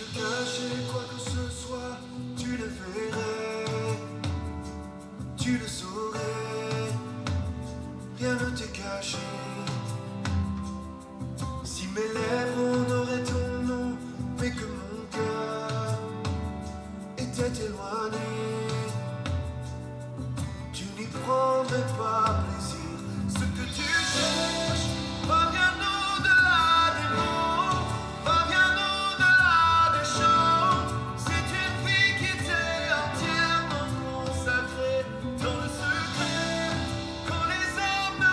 je cachais quoi que ce soit, tu le verrais, tu le saurais, rien ne t'est caché. Si mes lèvres n'auraient ton nom, mais que mon cœur était éloigné, tu n'y prendrais pas plaisir. Ce que tu cherches va bien au-delà des mots, va bien au-delà des chants. C'est une vie qui t'est entièrement consacrée dans le secret. Quand les hommes ne me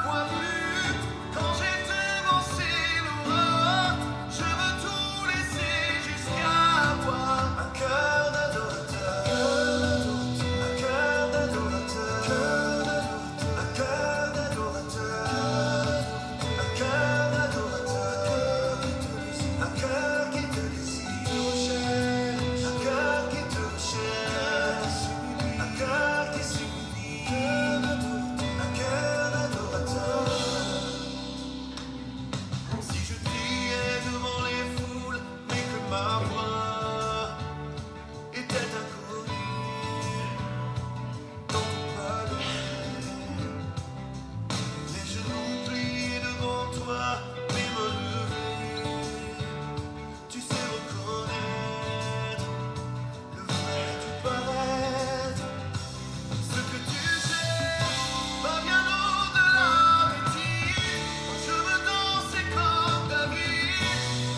voient plus, quand j'ai devancé l'aurore, je veux tout laisser jusqu'à avoir un cœur d'adorateur, un cœur d'adorateur, un cœur d'adorateur, un cœur d'adorateur, un cœur qui te désire, un cœur qui te recherche, un cœur qui s'humilie, un cœur d'adorateur. Si je criais devant les foules, mais que ma voix était inconnue dans ton palais, les genoux pliés devant toi, les mains levées, tu sais reconnaître le vrai du paraître. Ce que tu cherches va bien au-delà des tirs. Je veux danser comme David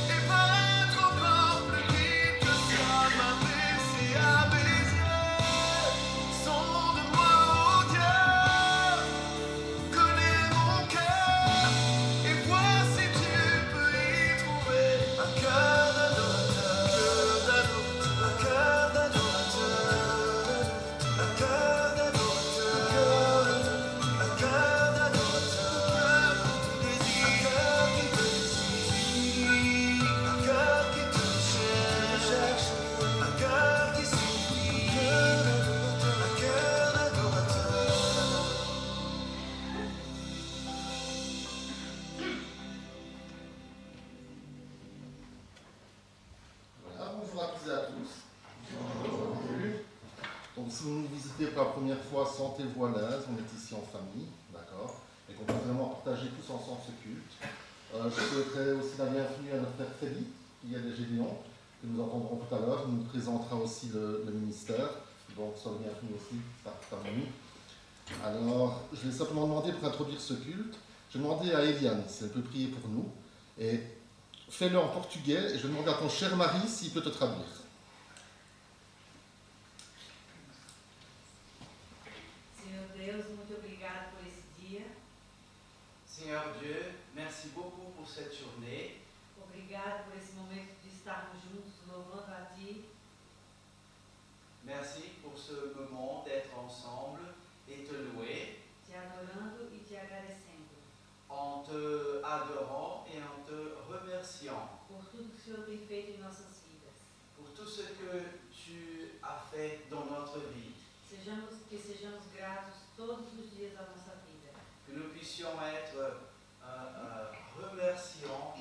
et paraître encore plus vite que ça, m'abaisser à baiser. Sonde-moi, oh Dieu, connais mon cœur et vois si tu peux y trouver un cœur d'adorateur, un cœur d'adorateur, un cœur d'adorateur, un cœur d'adorateur, un cœur qui te désire, un cœur qui te cherche, un cœur qui s'oublie, un cœur d'adorateur. Voilà, bonjour à toutes et à tous. Bienvenue. Donc si vous nous visitez pour la première fois, sentez-vous à l'aise, on est ici en famille, d'accord, et qu'on peut vraiment partager tous ensemble ce culte. Je souhaiterais aussi la bienvenue à notre frère Félix, qui est des Gédéons, que nous entendrons tout à l'heure. Il nous présentera aussi le ministère, donc soyez bienvenus aussi parmi nous. Alors, je vais simplement demander pour introduire ce culte, je vais demander à Eliane si elle peut prier pour nous, et fais-le en portugais, et je vais demander à ton cher mari s'il peut te traduire. Senhor Deus, muito obrigado por esse dia. Seigneur Dieu, merci beaucoup pour cette journée. Obrigado por esse momento de estarmos juntos louvando a Ti. Merci pour ce moment d'être ensemble et te louer Te adorando e te agradecendo en te adorant et en te remerciant por tudo que o Senhor tem feito em nossas vidas. pour tout ce que tu as fait dans notre vie. Que sejamos gratos todos os dias da nossa vida. Que nous puissions être remerciants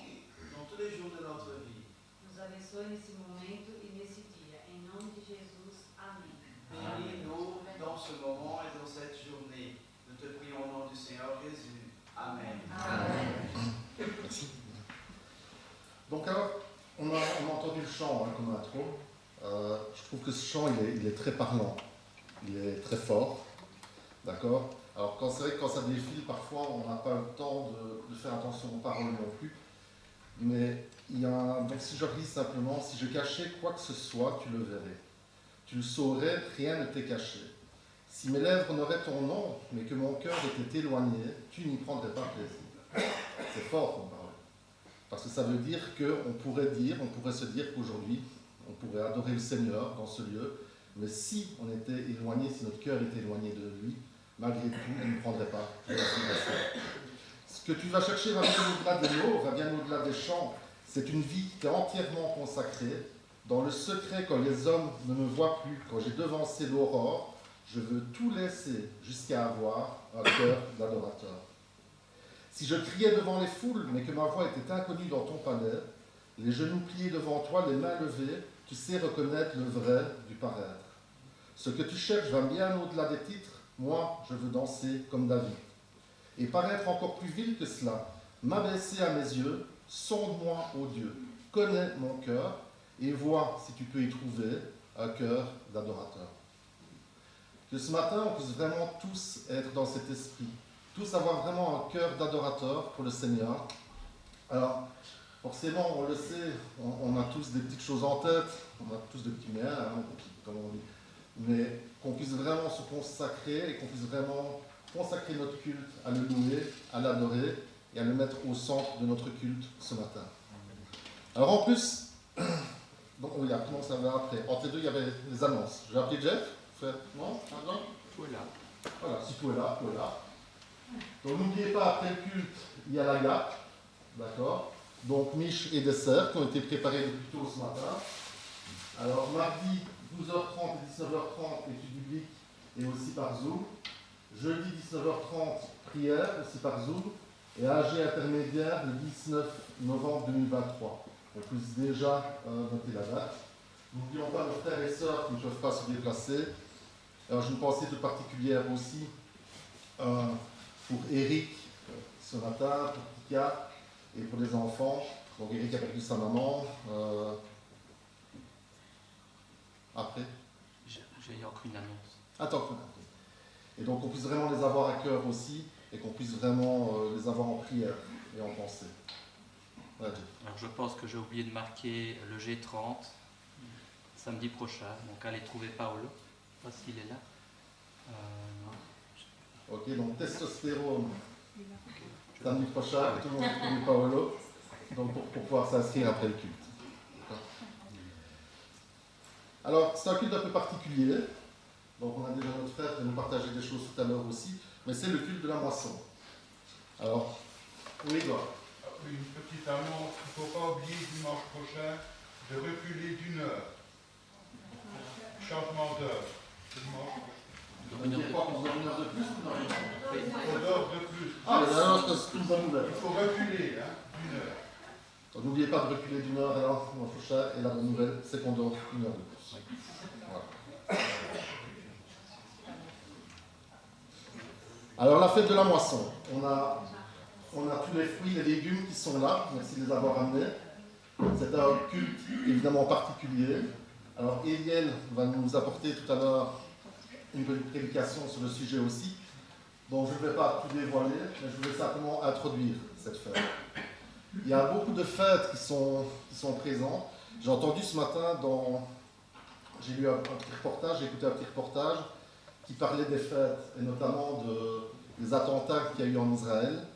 dans tous les jours de notre vie. Nos abençoe nesse momento e nesse dia. Em nome de Jesus. Amém. Bénis-nous dans ce moment et dans cette journée. Nous te prions au nom du Seigneur Jésus. Amen. Merci. Donc alors, on a entendu le chant comme intro. Je trouve que ce chant, il est très parlant. Il est très fort. D'accord. Alors c'est vrai que quand ça défile, parfois, on n'a pas le temps de faire attention aux paroles non plus. Mais il y a donc si je relis simplement, si je cachais quoi que ce soit, tu le verrais. Tu le saurais, rien ne t'est caché. Si mes lèvres n'auraient ton nom, mais que mon cœur était éloigné, tu n'y prendrais pas plaisir. C'est fort comme parole. Parce que ça veut dire qu'on pourrait se dire qu'aujourd'hui, on pourrait adorer le Seigneur dans ce lieu, mais si on était éloigné, si notre cœur était éloigné de lui, malgré tout, il ne prendrait pas plaisir. Ce que tu vas chercher va bien au-delà des mots, va bien au-delà des chants. C'est une vie qui est entièrement consacrée. Dans le secret, quand les hommes ne me voient plus, quand j'ai devancé l'aurore, je veux tout laisser jusqu'à avoir un cœur d'adorateur. Si je criais devant les foules, mais que ma voix était inconnue dans ton palais, les genoux pliés devant toi, les mains levées, tu sais reconnaître le vrai du paraître. Ce que tu cherches va bien au-delà des titres, moi je veux danser comme David. Et paraître encore plus vil que cela, m'abaisser à mes yeux, sonde-moi, ô Dieu, connais mon cœur et vois si tu peux y trouver un cœur d'adorateur. Que ce matin, on puisse vraiment tous être dans cet esprit, tous avoir vraiment un cœur d'adorateur pour le Seigneur. Alors, forcément, on le sait, on a tous des petites choses en tête, on a tous des petits miens, comme on dit, mais qu'on puisse vraiment se consacrer et qu'on puisse vraiment consacrer notre culte à le louer, à l'adorer et à le mettre au centre de notre culte ce matin. Alors en plus, donc oui, comment ça va après? Entre les deux, il y avait les annonces. Je vais appeler Jeff. Non? Pardon? Voilà. Voilà, si tu es là, tu es là. Donc n'oubliez pas, après le culte, il y a la gâte. D'accord? Donc miches et desserts qui ont été préparés depuis tôt ce matin. Alors mardi, 12h30 et 19h30, études bibliques et aussi par Zoom. Jeudi, 19h30, prière aussi par Zoom. Et AG intermédiaire le 19 novembre 2023. On peut déjà noter la date. N'oublions pas nos frères et sœurs qui ne peuvent pas se déplacer. Alors j'ai une pensée toute particulière aussi pour Eric ce matin, pour Tika et pour les enfants. Donc Eric a perdu sa maman. Après J'ai encore une annonce. Attends. Et donc qu'on puisse vraiment les avoir à cœur aussi et qu'on puisse vraiment les avoir en prière et en pensée. Ouais, Alors je pense que j'ai oublié de marquer le G30 samedi prochain. Donc allez trouver Paolo. Je ne sais pas s'il est là. Non. ok, donc testostérone. Okay. Samedi prochain, tout le monde trouve Paolo. Donc pour pouvoir s'inscrire après le culte. Alors c'est un culte un peu particulier. Donc on a déjà notre frère qui va nous partager des choses tout à l'heure aussi, mais c'est le culte de la moisson. Alors, oui, Edouard. Une petite annonce, il ne faut pas oublier dimanche prochain de reculer d'une heure. Changement d'heure. Vous ne dire pas qu'on doit une heure de plus ou non? On dort de plus. Ah, mais alors c'est une bonne nouvelle. Il faut reculer d'une heure. Donc n'oubliez pas de reculer d'une heure alors dimanche prochain, et la bonne nouvelle, c'est qu'on dort une heure de plus. Voilà. Alors la fête de la moisson, on a tous les fruits et les légumes qui sont là, merci de les avoir amenés. C'est un culte évidemment particulier. Alors Eliel va nous apporter tout à l'heure une petite prédication sur le sujet aussi. Donc je ne vais pas tout dévoiler, mais je vais simplement introduire cette fête. Il y a beaucoup de fêtes qui sont présentes. J'ai entendu ce matin j'ai lu un petit reportage, j'ai écouté un petit reportage qui parlait des fêtes, et notamment des attentats qu'il y a eu en Israël.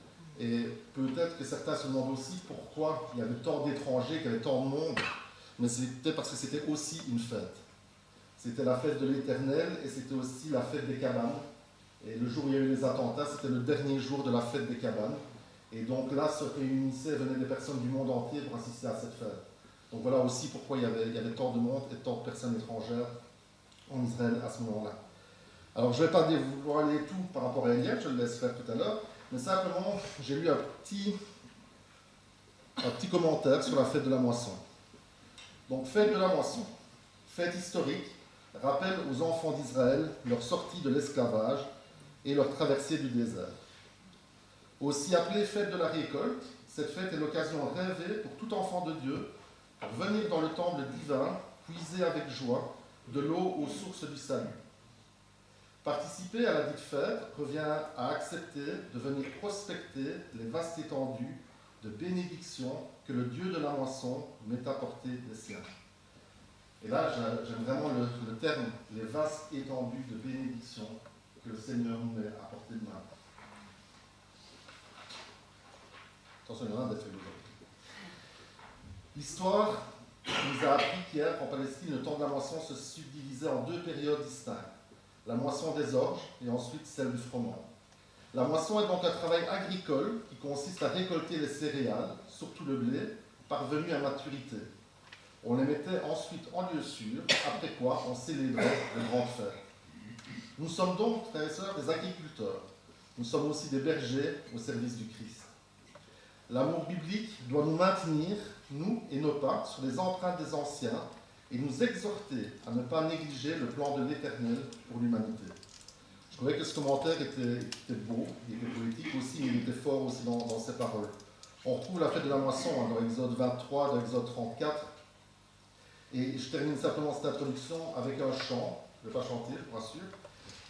Et peut-être que certains se demandent aussi pourquoi il y avait tant d'étrangers, qu'il y avait tant de monde. Mais c'était parce que c'était aussi une fête. C'était la fête de l'Éternel et c'était aussi la fête des cabanes. Et le jour où il y a eu les attentats, c'était le dernier jour de la fête des cabanes. Et donc là, se réunissaient, venaient des personnes du monde entier pour assister à cette fête. Donc voilà aussi pourquoi il y avait tant de monde et tant de personnes étrangères en Israël à ce moment-là. Alors je ne vais pas dévoiler tout par rapport à Eliel, je le laisse faire tout à l'heure, mais simplement j'ai lu un petit commentaire sur la fête de la moisson. Donc fête de la moisson, fête historique, rappelle aux enfants d'Israël leur sortie de l'esclavage et leur traversée du désert. Aussi appelée fête de la récolte, cette fête est l'occasion rêvée pour tout enfant de Dieu pour venir dans le temple divin, puiser avec joie de l'eau aux sources du salut. Participer à la dite fête revient à accepter de venir prospecter les vastes étendues de bénédiction que le Dieu de la moisson met à portée des siens. Et là, j'aime vraiment le terme, les vastes étendues de bénédiction que le Seigneur nous met à portée de main. Attention, il y en a des feuilles aujourd'hui. L'histoire nous a appris qu'hier, en Palestine, le temps de la moisson se subdivisait en deux périodes distinctes. La moisson des orges et ensuite celle du froment. La moisson est donc un travail agricole qui consiste à récolter les céréales, surtout le blé, parvenu à maturité. On les mettait ensuite en lieu sûr, après quoi on célébrait de grandes fêtes. Nous sommes donc, frères et sœurs, des agriculteurs. Nous sommes aussi des bergers au service du Christ. L'amour biblique doit nous maintenir, nous et nos pas, sur les empreintes des anciens et nous exhorter à ne pas négliger le plan de l'Éternel pour l'humanité. Je trouvais que ce commentaire était beau, il était poétique aussi, mais il était fort aussi dans ses paroles. On retrouve la fête de la moisson dans Exode 23, dans Exode 34. Et je termine simplement cette introduction avec un chant. Je ne vais pas chanter, je vous rassure.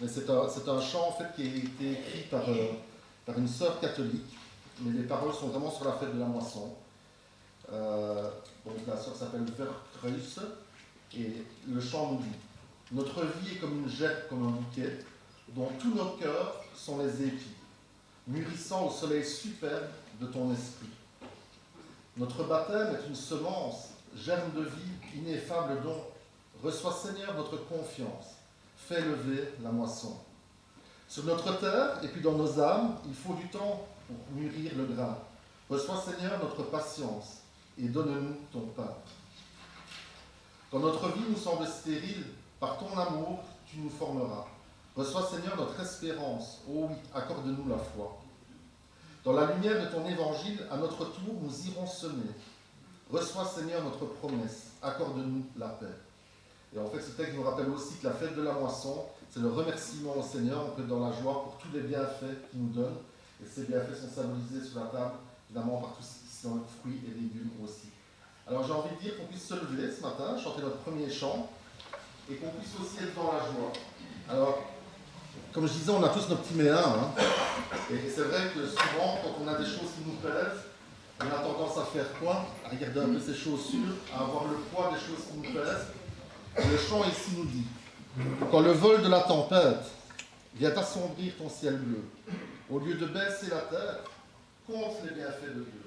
Mais c'est un chant en fait, qui a été écrit par une sœur catholique. Mais les paroles sont vraiment sur la fête de la moisson. Donc la sœur s'appelle Verkreuz. Et le chant nous dit: notre vie est comme une gerbe, comme un bouquet, dont tous nos cœurs sont les épis, mûrissant au soleil superbe de ton esprit. Notre baptême est une semence, germe de vie, ineffable don. Reçois, Seigneur, notre confiance. Fais lever la moisson. Sur notre terre et puis dans nos âmes, il faut du temps pour mûrir le grain. Reçois, Seigneur, notre patience et donne-nous ton pain. Quand notre vie nous semble stérile, par ton amour, tu nous formeras. Reçois, Seigneur, notre espérance. Oh oui, accorde-nous la foi. Dans la lumière de ton évangile, à notre tour, nous irons semer. Reçois, Seigneur, notre promesse. Accorde-nous la paix. Et en fait, ce texte nous rappelle aussi que la fête de la moisson, c'est le remerciement au Seigneur. On peut être dans la joie pour tous les bienfaits qu'il nous donne. Et ces bienfaits sont symbolisés sur la table, évidemment, par tout ce qui sont fruits et légumes aussi. Alors j'ai envie de dire qu'on puisse se lever ce matin, chanter notre premier chant, et qu'on puisse aussi être dans la joie. Alors, comme je disais, on a tous nos petits méins, hein. Et c'est vrai que souvent, quand on a des choses qui nous plaisent, on a tendance à faire quoi? À regarder un peu ses chaussures, à avoir le poids des choses qui nous plaisent. Et le chant ici nous dit: quand le vol de la tempête vient assombrir ton ciel bleu, au lieu de baisser la terre, compte les bienfaits de Dieu.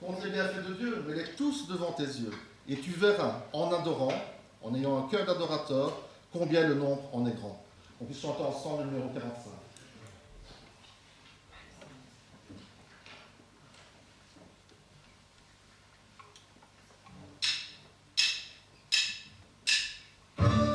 Compte les bienfaits de Dieu, mets-les tous devant tes yeux. Et tu verras, en adorant, en ayant un cœur d'adorateur, combien le nombre en est grand. On puisse chanter ensemble le numéro 45. Thank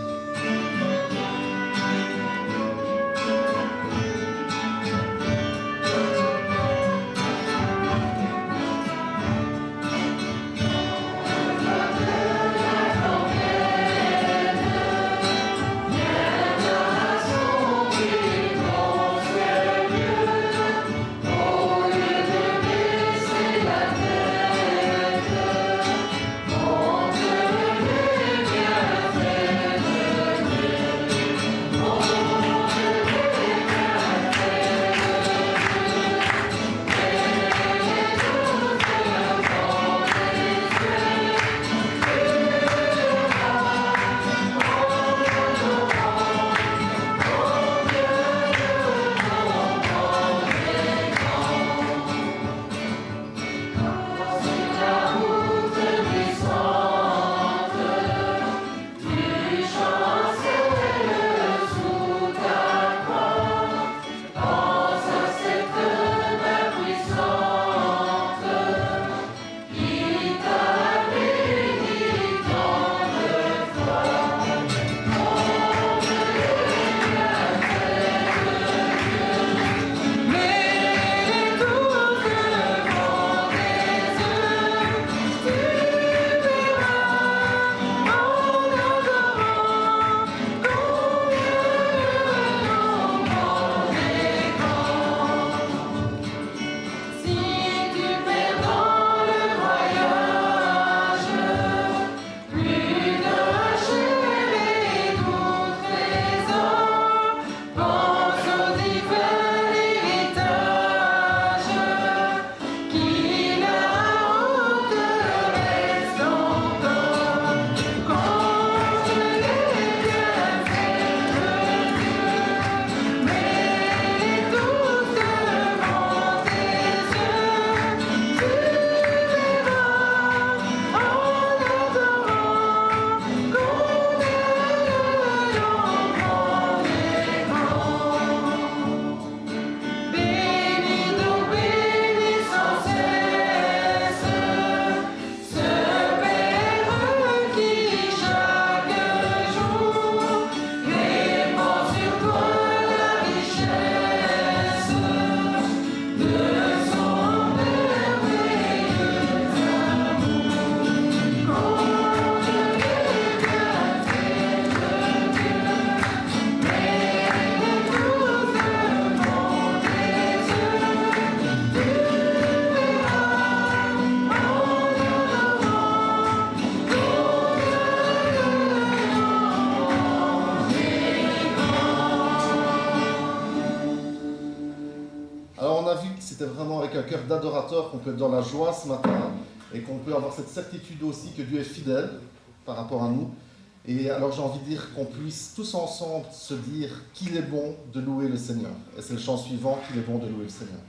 d'adorateurs, qu'on peut être dans la joie ce matin et qu'on peut avoir cette certitude aussi que Dieu est fidèle par rapport à nous. Et alors j'ai envie de dire qu'on puisse tous ensemble se dire qu'il est bon de louer le Seigneur. Et c'est le chant suivant, qu'il est bon de louer le Seigneur.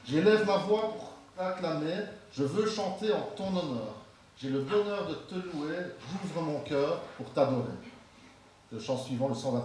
J'élève ma voix pour t'acclamer, je veux chanter en ton honneur. J'ai le bonheur de te louer, j'ouvre mon cœur pour t'adorer. Le chant suivant, le 121.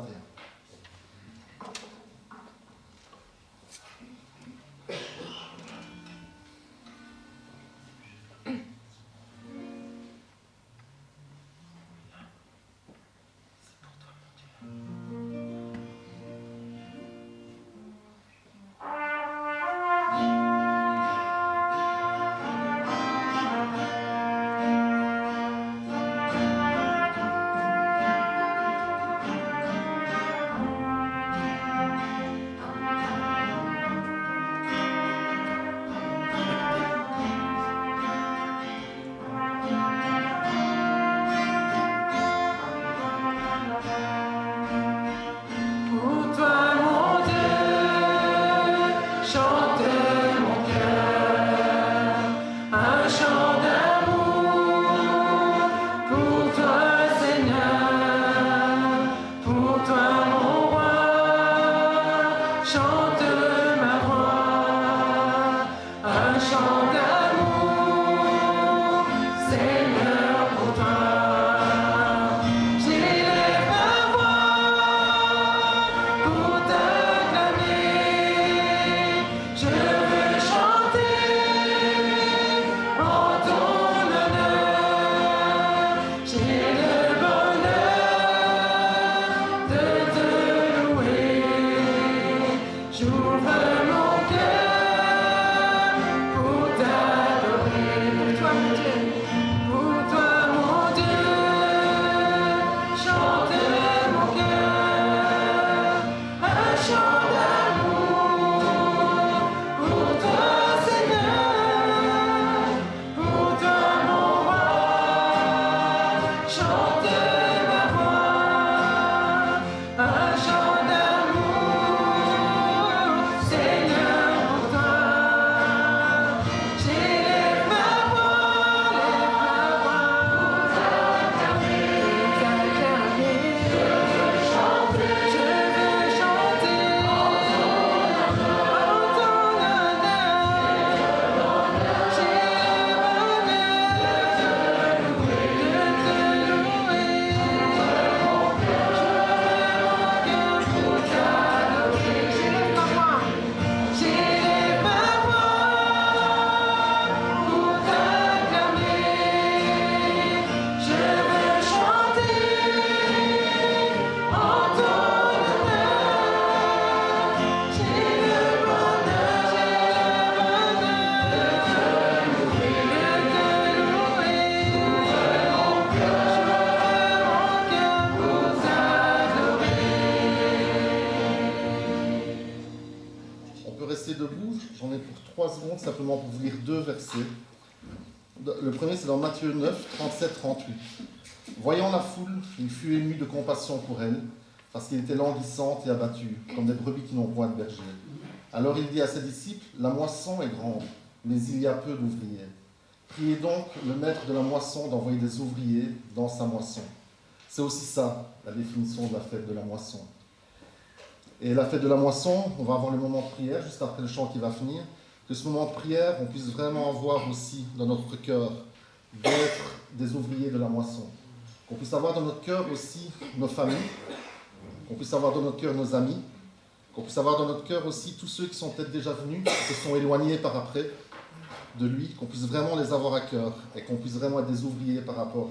Un chant d'amour, c'est peut rester debout. J'en ai pour 3 secondes, simplement pour vous lire 2 versets. Le premier, c'est dans Matthieu 9, 37-38. Voyant la foule, il fut ému de compassion pour elle, parce qu'elle était languissante et abattue, comme des brebis qui n'ont point de berger. Alors il dit à ses disciples, la moisson est grande, mais il y a peu d'ouvriers. Priez donc le maître de la moisson d'envoyer des ouvriers dans sa moisson. C'est aussi ça, la définition de la fête de la moisson. Et la fête de la moisson, on va avoir le moment de prière, juste après le chant qui va finir, que ce moment de prière, on puisse vraiment avoir aussi dans notre cœur d'être des ouvriers de la moisson. Qu'on puisse avoir dans notre cœur aussi nos familles, qu'on puisse avoir dans notre cœur nos amis, qu'on puisse avoir dans notre cœur aussi tous ceux qui sont peut-être déjà venus, qui se sont éloignés par après de lui, qu'on puisse vraiment les avoir à cœur et qu'on puisse vraiment être des ouvriers par rapport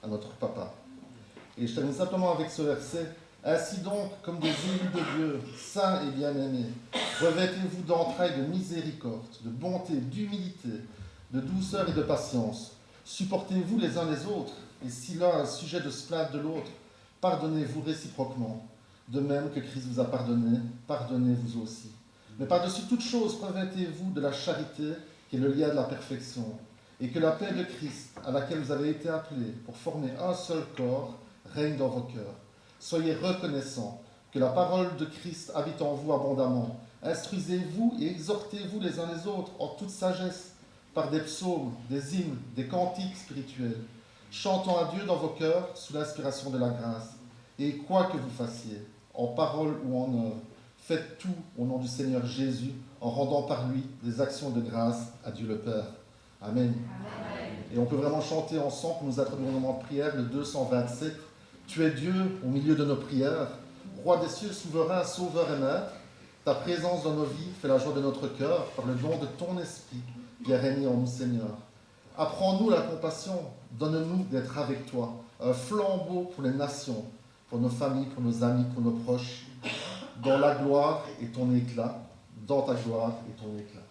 à notre papa. Et je termine simplement avec ce verset. Ainsi donc, comme des élus de Dieu, saints et bien-aimés, revêtez-vous d'entrailles de miséricorde, de bonté, d'humilité, de douceur et de patience. Supportez-vous les uns les autres, et si l'un a un sujet de se plaindre de l'autre, pardonnez-vous réciproquement. De même que Christ vous a pardonné, pardonnez-vous aussi. Mais par-dessus toute chose, revêtez-vous de la charité, qui est le lien de la perfection, et que la paix de Christ, à laquelle vous avez été appelés pour former un seul corps, règne dans vos cœurs. Soyez reconnaissants que la parole de Christ habite en vous abondamment. Instruisez-vous et exhortez-vous les uns les autres en toute sagesse, par des psaumes, des hymnes, des cantiques spirituels, chantant à Dieu dans vos cœurs sous l'inspiration de la grâce. Et quoi que vous fassiez, en parole ou en œuvre, faites tout au nom du Seigneur Jésus, en rendant par lui des actions de grâce à Dieu le Père. Amen. Amen. Et on peut vraiment chanter ensemble pour nous introduire au moment de prière, le 227. Tu es Dieu au milieu de nos prières, Roi des cieux, souverain, sauveur et maître. Ta présence dans nos vies fait la joie de notre cœur par le don de ton esprit qui a régné en nous, Seigneur. Apprends-nous la compassion, donne-nous d'être avec toi, un flambeau pour les nations, pour nos familles, pour nos amis, pour nos proches, dans la gloire et ton éclat, dans ta gloire et ton éclat.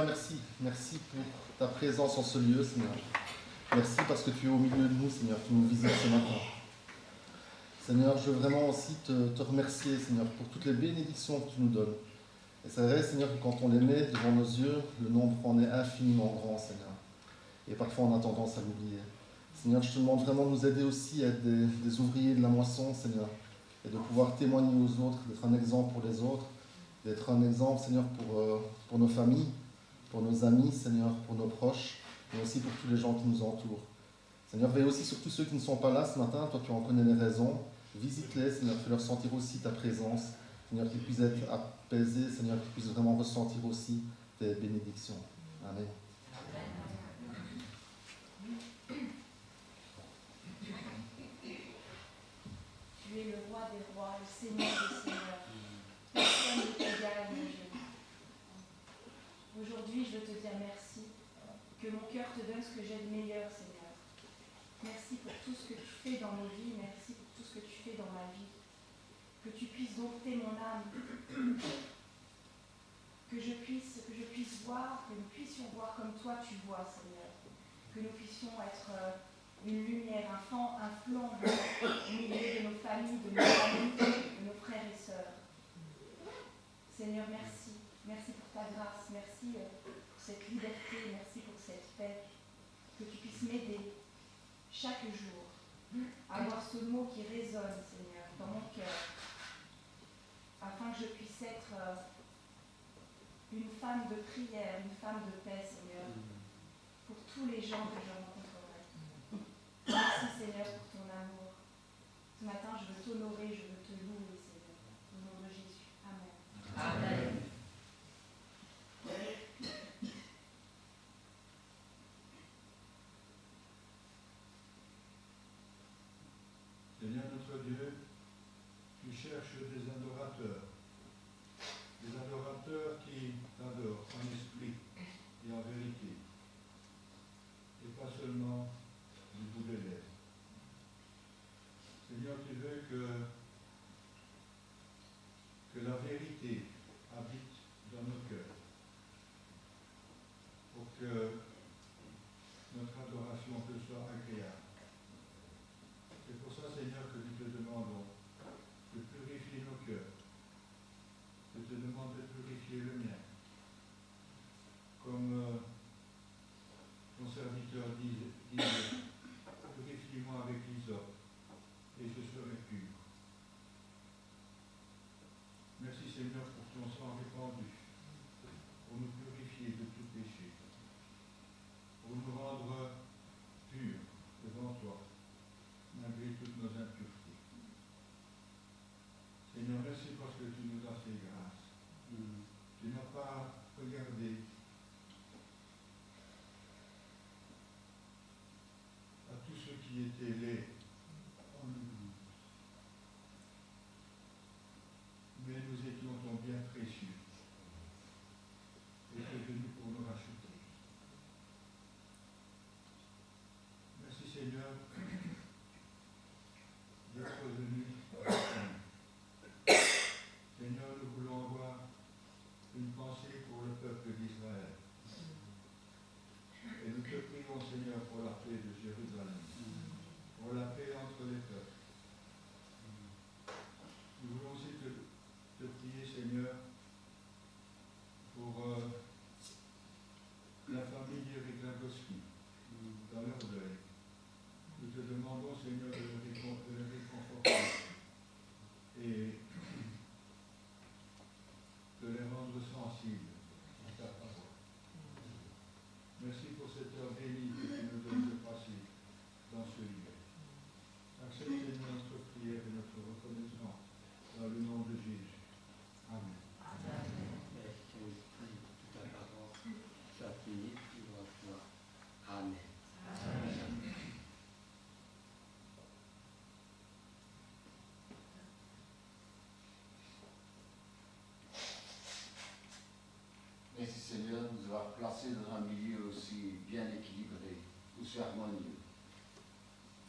Seigneur, merci. Merci pour ta présence en ce lieu, Seigneur. Merci parce que tu es au milieu de nous, Seigneur. Tu nous visites ce matin. Seigneur, je veux vraiment aussi te remercier, Seigneur, pour toutes les bénédictions que tu nous donnes. Et c'est vrai, Seigneur, que quand on les met devant nos yeux, le nombre en est infiniment grand, Seigneur. Et parfois, on a tendance à l'oublier. Seigneur, je te demande vraiment de nous aider aussi à être des ouvriers de la moisson, Seigneur, et de pouvoir témoigner aux autres, d'être un exemple pour les autres, d'être un exemple, Seigneur, pour nos familles, pour nos amis, Seigneur, pour nos proches, mais aussi pour tous les gens qui nous entourent. Seigneur, veille aussi sur tous ceux qui ne sont pas là ce matin, toi tu en connais les raisons, visite-les, Seigneur, fais-leur sentir aussi ta présence, Seigneur, qu'ils puissent être apaisés, Seigneur, qu'ils puissent vraiment ressentir aussi tes bénédictions. Amen. Tu es le roi des rois, le Seigneur des seigneurs. Personne ne t'égale, mon Dieu. Aujourd'hui, je veux te dire merci. Que mon cœur te donne ce que j'ai de meilleur, Seigneur. Merci pour tout ce que tu fais dans nos vies. Merci pour tout ce que tu fais dans ma vie. Que tu puisses dompter mon âme. Que je puisse voir, que nous puissions voir comme toi tu vois, Seigneur. Que nous puissions être une lumière, un flamb au milieu de nos familles, de nos amis, de nos frères et sœurs. Seigneur, merci. Merci pour ta grâce. Merci pour cette liberté. Merci pour cette paix. Que tu puisses m'aider chaque jour à avoir ce mot qui résonne, Seigneur, dans mon cœur, afin que je puisse être une femme de prière, une femme de paix, Seigneur, pour tous les gens que je rencontrerai. Merci, Seigneur, pour ton amour. Ce matin, je veux t'honorer, je veux te louer, Seigneur. Au nom de Jésus. Amen. Amen. Seigneur notre Dieu, tu cherches des adorateurs qui t'adorent en esprit et en vérité, et pas seulement du bout des lèvres. Seigneur, tu veux que la vérité habite dans nos cœurs, pour que notre adoration te soit agréable. C'est pour ça, Seigneur, que nous te demandons de purifier nos cœurs. Je te demande de purifier le mien. Comme ton serviteur dit, purifie-moi avec l'hysope et je serai pur. Merci, Seigneur, pour ton sang répandu, pour nous purifier de tout péché, pour nous rendre purs devant toi, malgré toutes nos impuretés. Seigneur, merci parce que tu nous as fait grâce. Tu n'as pas regardé à tous ceux qui étaient laids en nous, mais nous étions ton bien précieux et tu es venu pour nous racheter. Merci, Seigneur, d'être venu. Seigneur, nous voulons avoir une pensée pour le peuple d'Israël. Et nous te prions, Seigneur, pour la paix de Jérusalem, pour la paix entre les peuples. Nous voulons aussi te prier, Seigneur, pour la famille d'Eric-Lagosky, dans leur deuil. Nous te demandons, Seigneur, de les réconforter et de les rendre sensibles à ta parole. Merci pour cette heure bénie que tu nous donnes de passer dans ce lieu. Acceptez notre prière et notre reconnaissance dans le nom de Jésus. Amen. Amen. Merci Seigneur de nous avoir placés dans un milieu aussi bien équilibré, aussi harmonieux.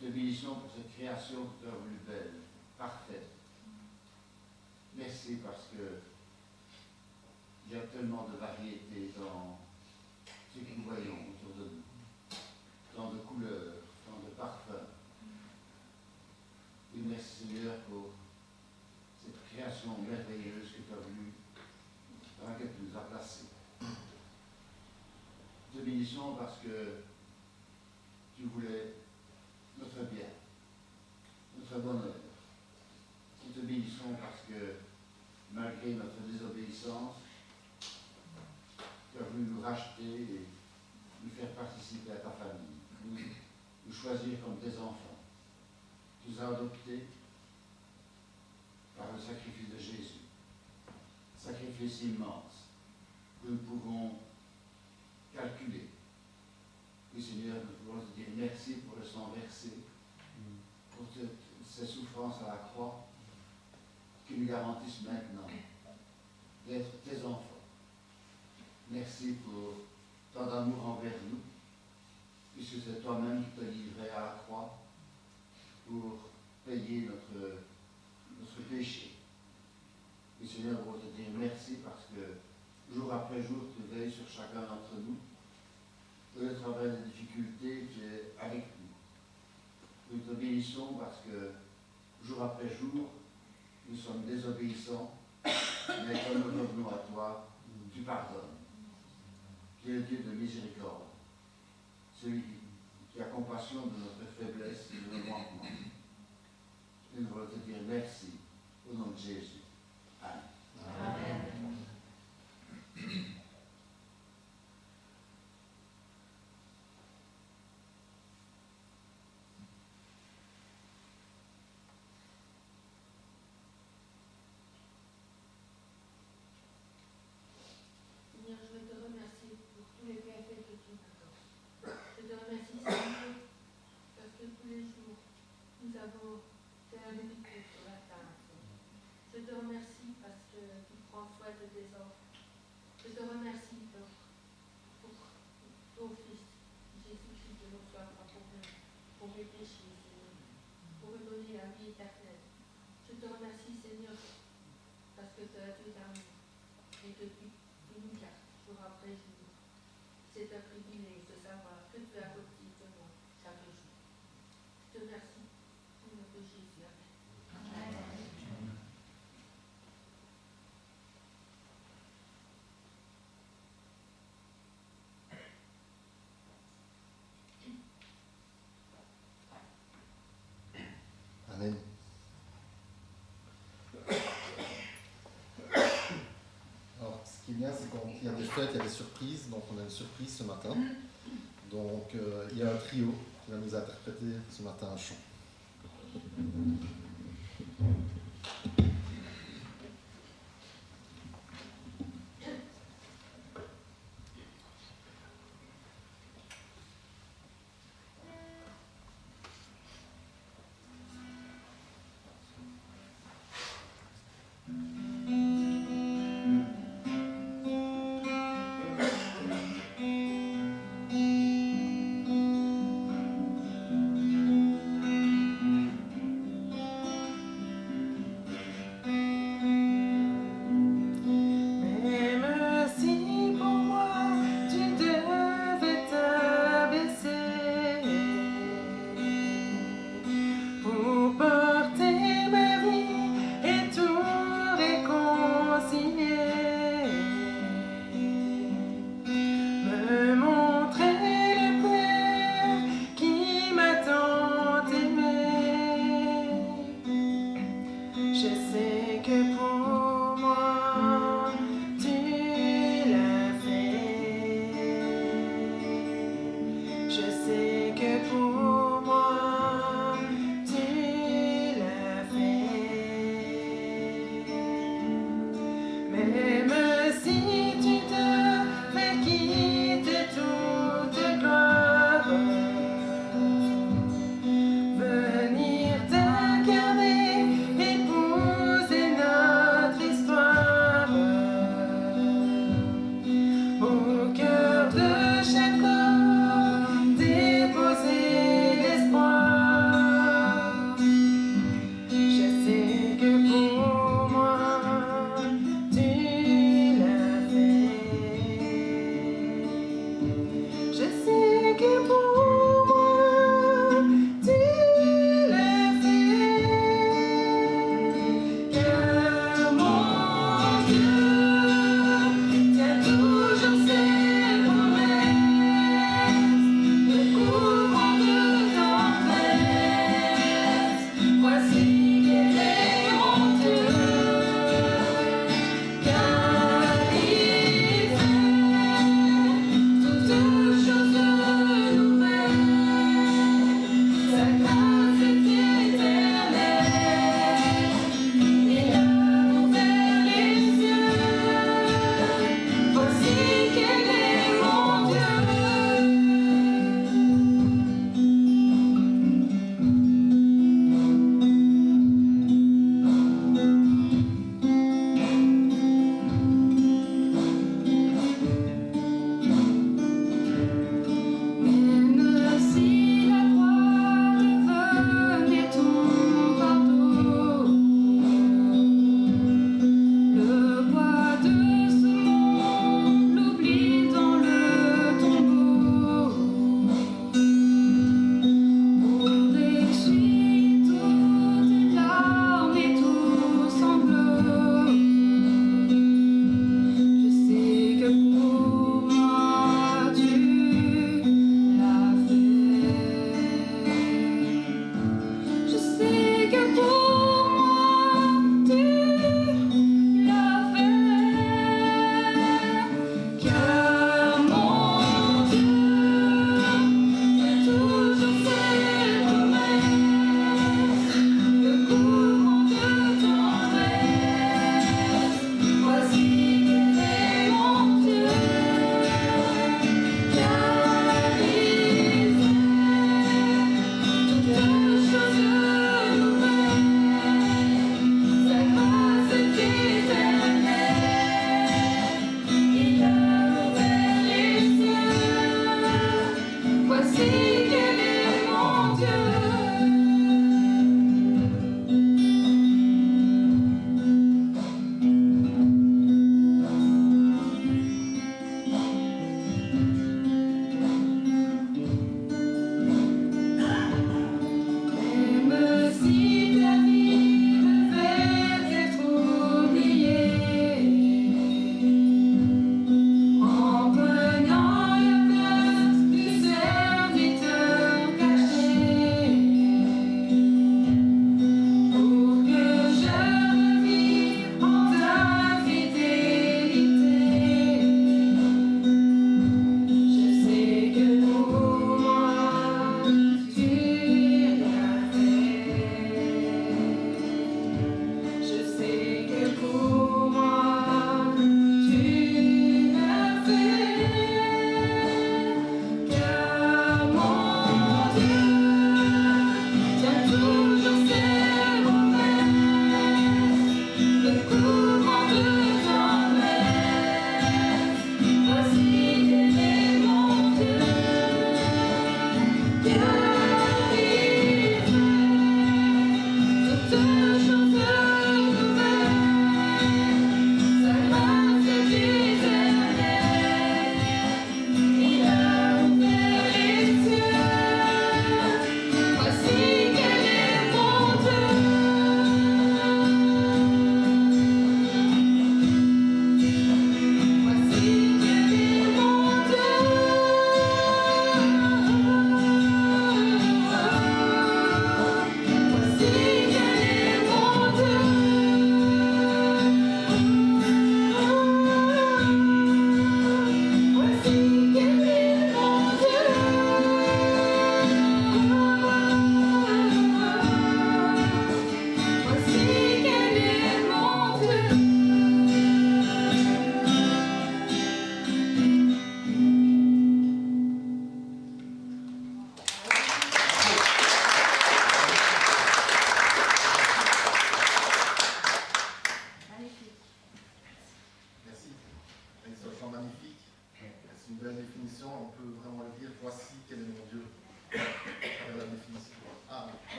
Te bénissons pour cette création que tu as voulu belle, parfaite. Merci parce que il y a tellement de variété dans ce que nous voyons autour de nous. Tant de couleurs, tant de parfums. Et merci Seigneur pour cette création merveilleuse que tu as voulu, dans laquelle tu nous as placés. Te bénissons parce que tu voulais notre bien, notre bonheur. Nous te bénissons parce que, malgré notre désobéissance, tu as voulu nous racheter et nous faire participer à ta famille, nous choisir comme tes enfants. Tu nous as adoptés par le sacrifice de Jésus, sacrifice immense que nous pouvons calculer. Oui Seigneur, nous voulons te dire merci pour le sang versé, pour ces souffrances à la croix, qui nous garantissent maintenant d'être tes enfants. Merci pour tant d'amour envers nous, puisque c'est toi-même qui t'as livré à la croix pour payer notre péché. Et Seigneur, nous voulons te dire merci parce que jour après jour, tu veilles sur chacun d'entre nous. Et au travers des difficultés, tu es avec nous. Nous te bénissons parce que jour après jour, nous sommes désobéissants, mais quand nous revenons à toi, tu pardonnes. Tu es le Dieu de miséricorde, celui qui a compassion de notre faiblesse et de nos manquements. Et nous voulons te dire merci au nom de Jésus. Amen. Amen. Seigneur, je veux te remercier pour tous les bienfaits que tu m'accordes. Je te remercie, Seigneur, parce que tous les jours, nous avons fait un demi-tour sur la table. Je te remercie parce que tu prends soin de tes enfants. Je te remercie pour ton Fils, Jésus-Christ, de notre foi, pour mes péchés, Seigneur, pour me donner la vie éternelle. Je te remercie, Seigneur, parce que tu as Dieu d'amour et que tu nous gardes jour après jour. C'est un privilège de savoir que tu as côté de moi chaque jour. Je te remercie au nom de Jésus. Amen. Amen. Alors, ce qui est bien, c'est qu'il y a des fêtes, il y a des surprises. Donc, on a une surprise ce matin. Donc, il y a un trio qui va nous interpréter ce matin un chant. Amen.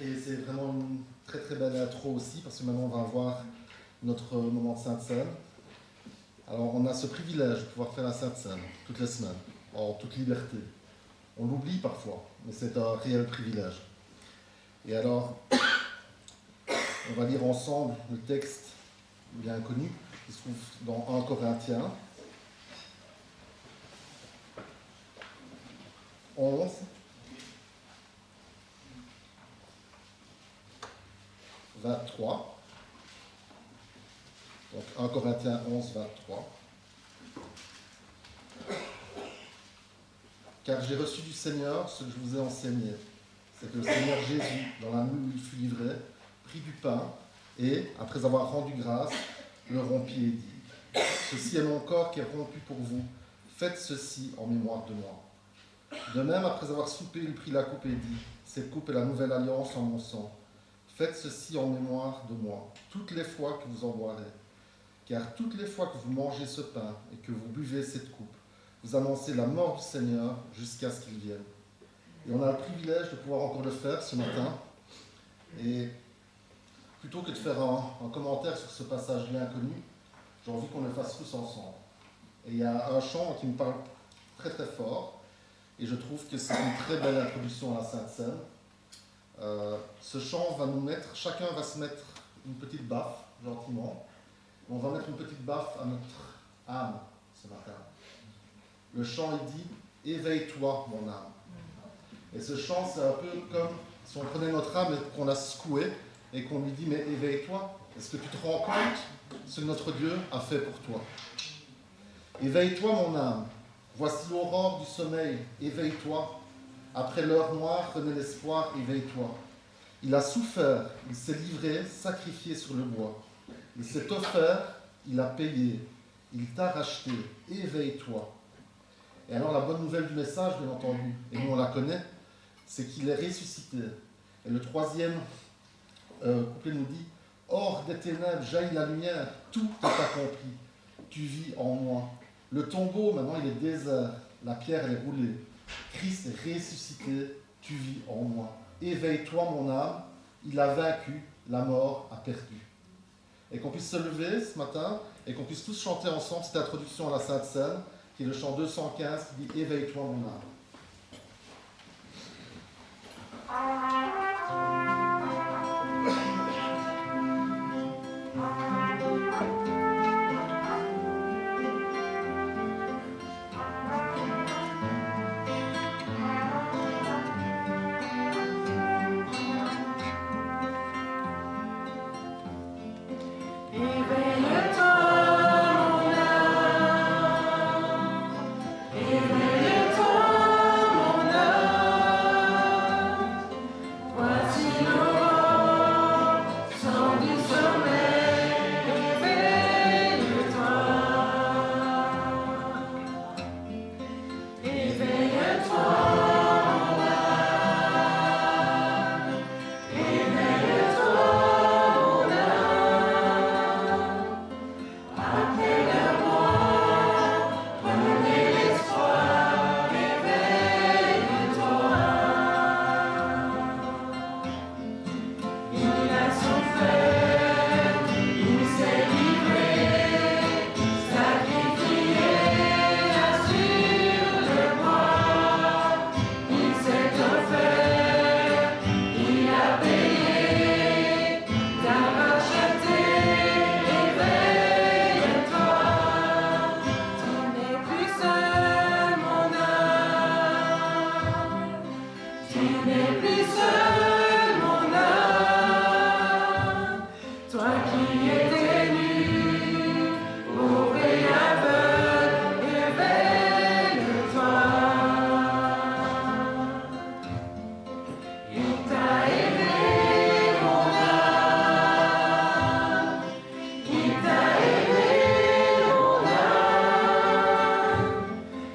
Et c'est vraiment une très très belle intro aussi, parce que maintenant on va avoir notre moment de Sainte Seine. Alors on a ce privilège de pouvoir faire la Sainte Seine toutes les semaines, en toute liberté. On l'oublie parfois, mais c'est un réel privilège. Et alors, on va lire ensemble le texte bien connu, qui se trouve dans 1 Corinthiens 11. « 23. Donc 1 Corinthiens 11, 23. Car j'ai reçu du Seigneur ce que je vous ai enseigné. C'est que le Seigneur Jésus, dans la nuit où il fut livré, prit du pain et, après avoir rendu grâce, le rompit et dit : ceci est mon corps qui est rompu pour vous. Faites ceci en mémoire de moi. De même, après avoir soupé, il prit la coupe et dit : cette coupe est la nouvelle alliance en mon sang. Faites ceci en mémoire de moi, toutes les fois que vous en boirez. Car toutes les fois que vous mangez ce pain et que vous buvez cette coupe, vous annoncez la mort du Seigneur jusqu'à ce qu'il vienne. Et on a le privilège de pouvoir encore le faire ce matin. Et plutôt que de faire un commentaire sur ce passage bien connu, j'ai envie qu'on le fasse tous ensemble. Et il y a un chant qui me parle très très fort, et je trouve que c'est une très belle introduction à la Sainte Seine. Ce chant va nous mettre, chacun va se mettre une petite baffe, gentiment. On va mettre une petite baffe à notre âme ce matin. Le chant, il dit « Éveille-toi, mon âme ». Et ce chant, c'est un peu comme si on prenait notre âme et qu'on la secouait et qu'on lui dit « Mais éveille-toi, est-ce que tu te rends compte ce que notre Dieu a fait pour toi ? Éveille-toi, mon âme, voici l'aurore du sommeil, éveille-toi. Après l'heure noire, renaît l'espoir, éveille-toi. Il a souffert, il s'est livré, sacrifié sur le bois. Il s'est offert, il a payé, il t'a racheté, éveille-toi. Et alors la bonne nouvelle du message, bien entendu, et nous on la connaît, c'est qu'il est ressuscité. Et le troisième couplet nous dit : hors des ténèbres jaillit la lumière, tout est accompli, tu vis en moi. Le tombeau, maintenant il est désert, la pierre elle est roulée. Christ est ressuscité, tu vis en moi. Éveille-toi mon âme, il a vaincu, la mort a perdu. Et qu'on puisse se lever ce matin et qu'on puisse tous chanter ensemble cette introduction à la Sainte Seine, qui est le chant 215 qui dit « Éveille-toi mon âme ».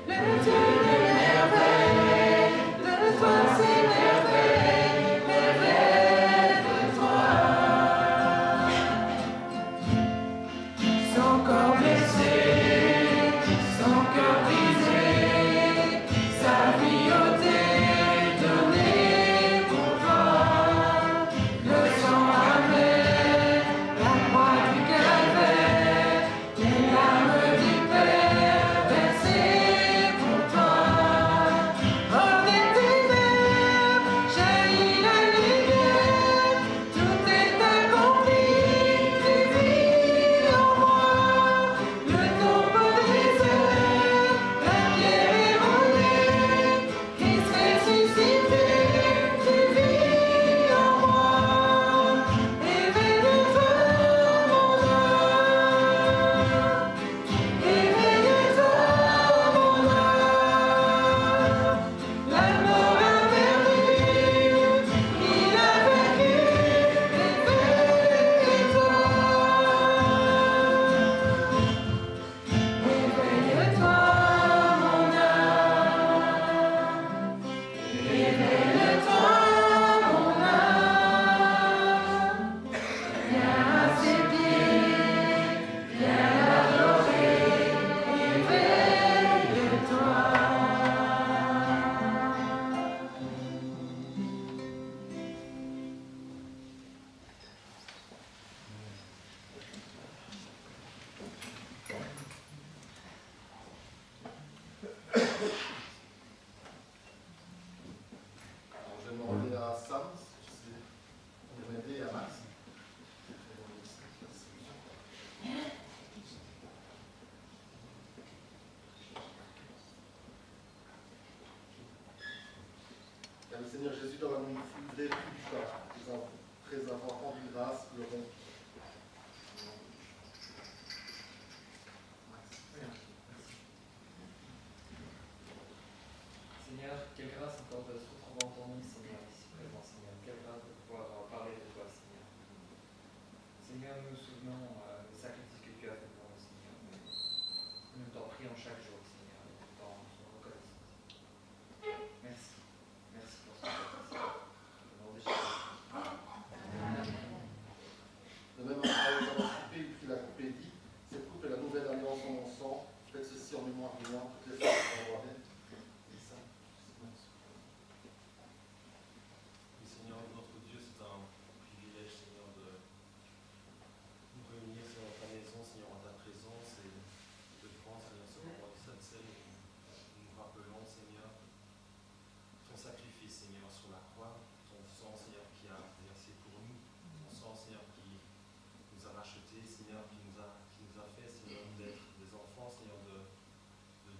Le Dieu de merveille, le toi s'émerveille, Alors, je vais demander à Sam, pour m'aider, à Max. Car le Seigneur Jésus, dans la nuit troublée, prit du pain, après avoir rendu grâce, le rompit. Seigneur, quelle grâce encore de se retrouver en ton nom, Seigneur, ici présent, Seigneur. Quelle grâce de pouvoir parler de toi, Seigneur. Seigneur, nous nous souvenons des sacrifices que tu as fait pour nous, Seigneur. Nous t'en prions chaque jour, Seigneur. Nous t'en reconnaissons. Merci. Merci pour ce que tu as fait, Seigneur. Au nom de Jésus. De même, après avoir coupé, il prit la coupe et dit, cette coupe est la nouvelle alliance en mon sang. Faites ceci en mémoire de moi, toutes les fois que vous en boirez. Et ça, Oui, Seigneur, notre Dieu, c'est un privilège, Seigneur, de nous réunir sur ta maison, Seigneur, en ta présence et de prendre, Seigneur, ce moment du Sainte Seine. Nous nous rappelons, Seigneur, ton sacrifice, Seigneur, sur la croix, ton sang, Seigneur, qui a versé pour nous, ton sang, Seigneur, qui nous a rachetés, Seigneur, qui nous a fait, Seigneur, d'être des enfants, Seigneur, de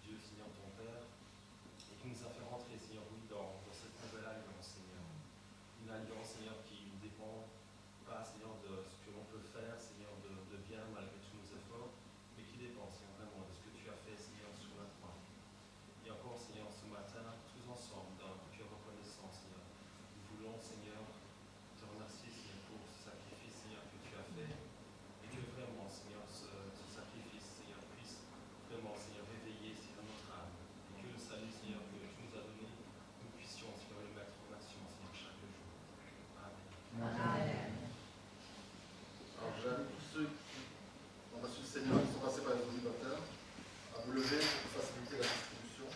Dieu, Seigneur, ton Père, et qui nous a fait rentrer, Seigneur, oui, dans cette nouvelle alliance, Seigneur. Une alliance, Seigneur, qui ne dépend pas, Seigneur, de ce que l'on peut faire, Seigneur, de bien malgré tous nos efforts, mais qui dépend, Seigneur, vraiment de ce que tu as fait, Seigneur, sur la croix. Et encore, Seigneur, ce matin, tous ensemble, d'un cœur reconnaissant, Seignor, nous voulons, Seigneur, te remercier, Seigneur, pour ce sacrifice, Seigneur, que tu as fait, et que vraiment, Seigneur, ce sacrifice, Seigneur, puisse vraiment, Seigneur, réveiller, Seigneur, notre âme, et que le salut, Seigneur, que tu nous as donné, nous puissions, Seigneur, le mettre en action, Seigneur, chaque jour. Amen. Alors j'invite tous ceux qui ont reçu le Seigneur, qui sont passés par les eaux du baptême, à vous lever pour faciliter la distribution.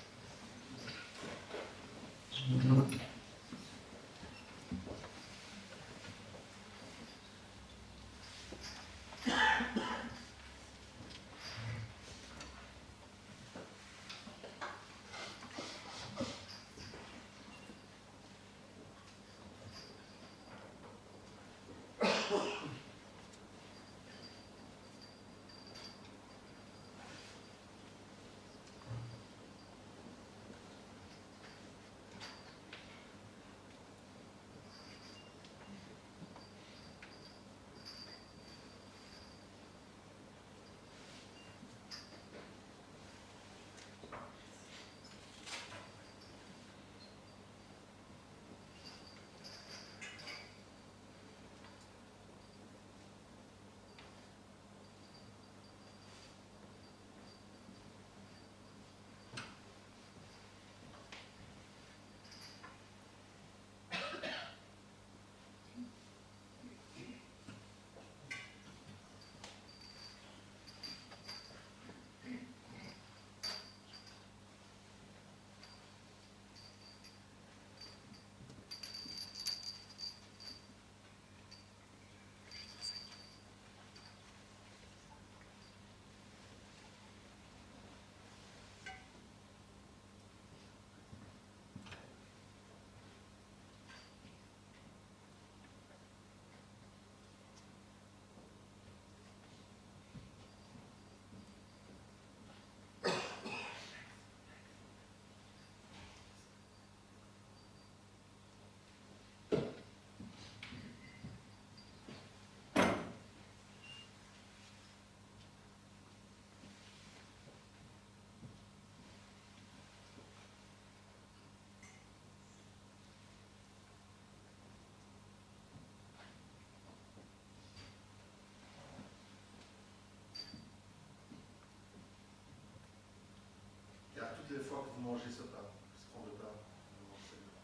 Car toutes les fois que vous mangez ce pain, ce prend le pain, vous mangez le Seigneur.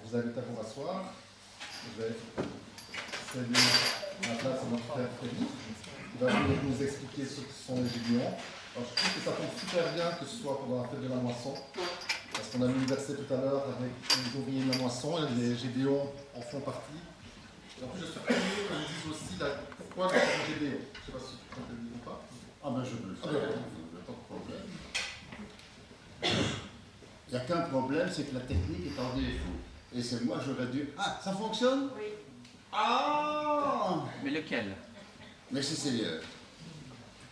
vous invite à vous rasseoir. Je vais saluer la place à notre frère Frédéric, qui va venir nous expliquer ce que sont les Gédéons. Alors, je trouve que ça tombe super bien que ce soit pendant la fête de la moisson, parce qu'on a lu le verset tout à l'heure avec les ouvriers de la moisson, et les Gédéons en font partie. Et en plus, je suis curieux qu'on me dise aussi pourquoi le sont Gédéons. Je ne sais pas si tu peux le dire ou pas. Ah ben je peux le faire, pas de problème. Il n'y a qu'un problème, c'est que la technique est en défaut. Et c'est moi, j'aurais dû... Ah, ça fonctionne? Oui. Ah! Mais lequel? Merci Seigneur.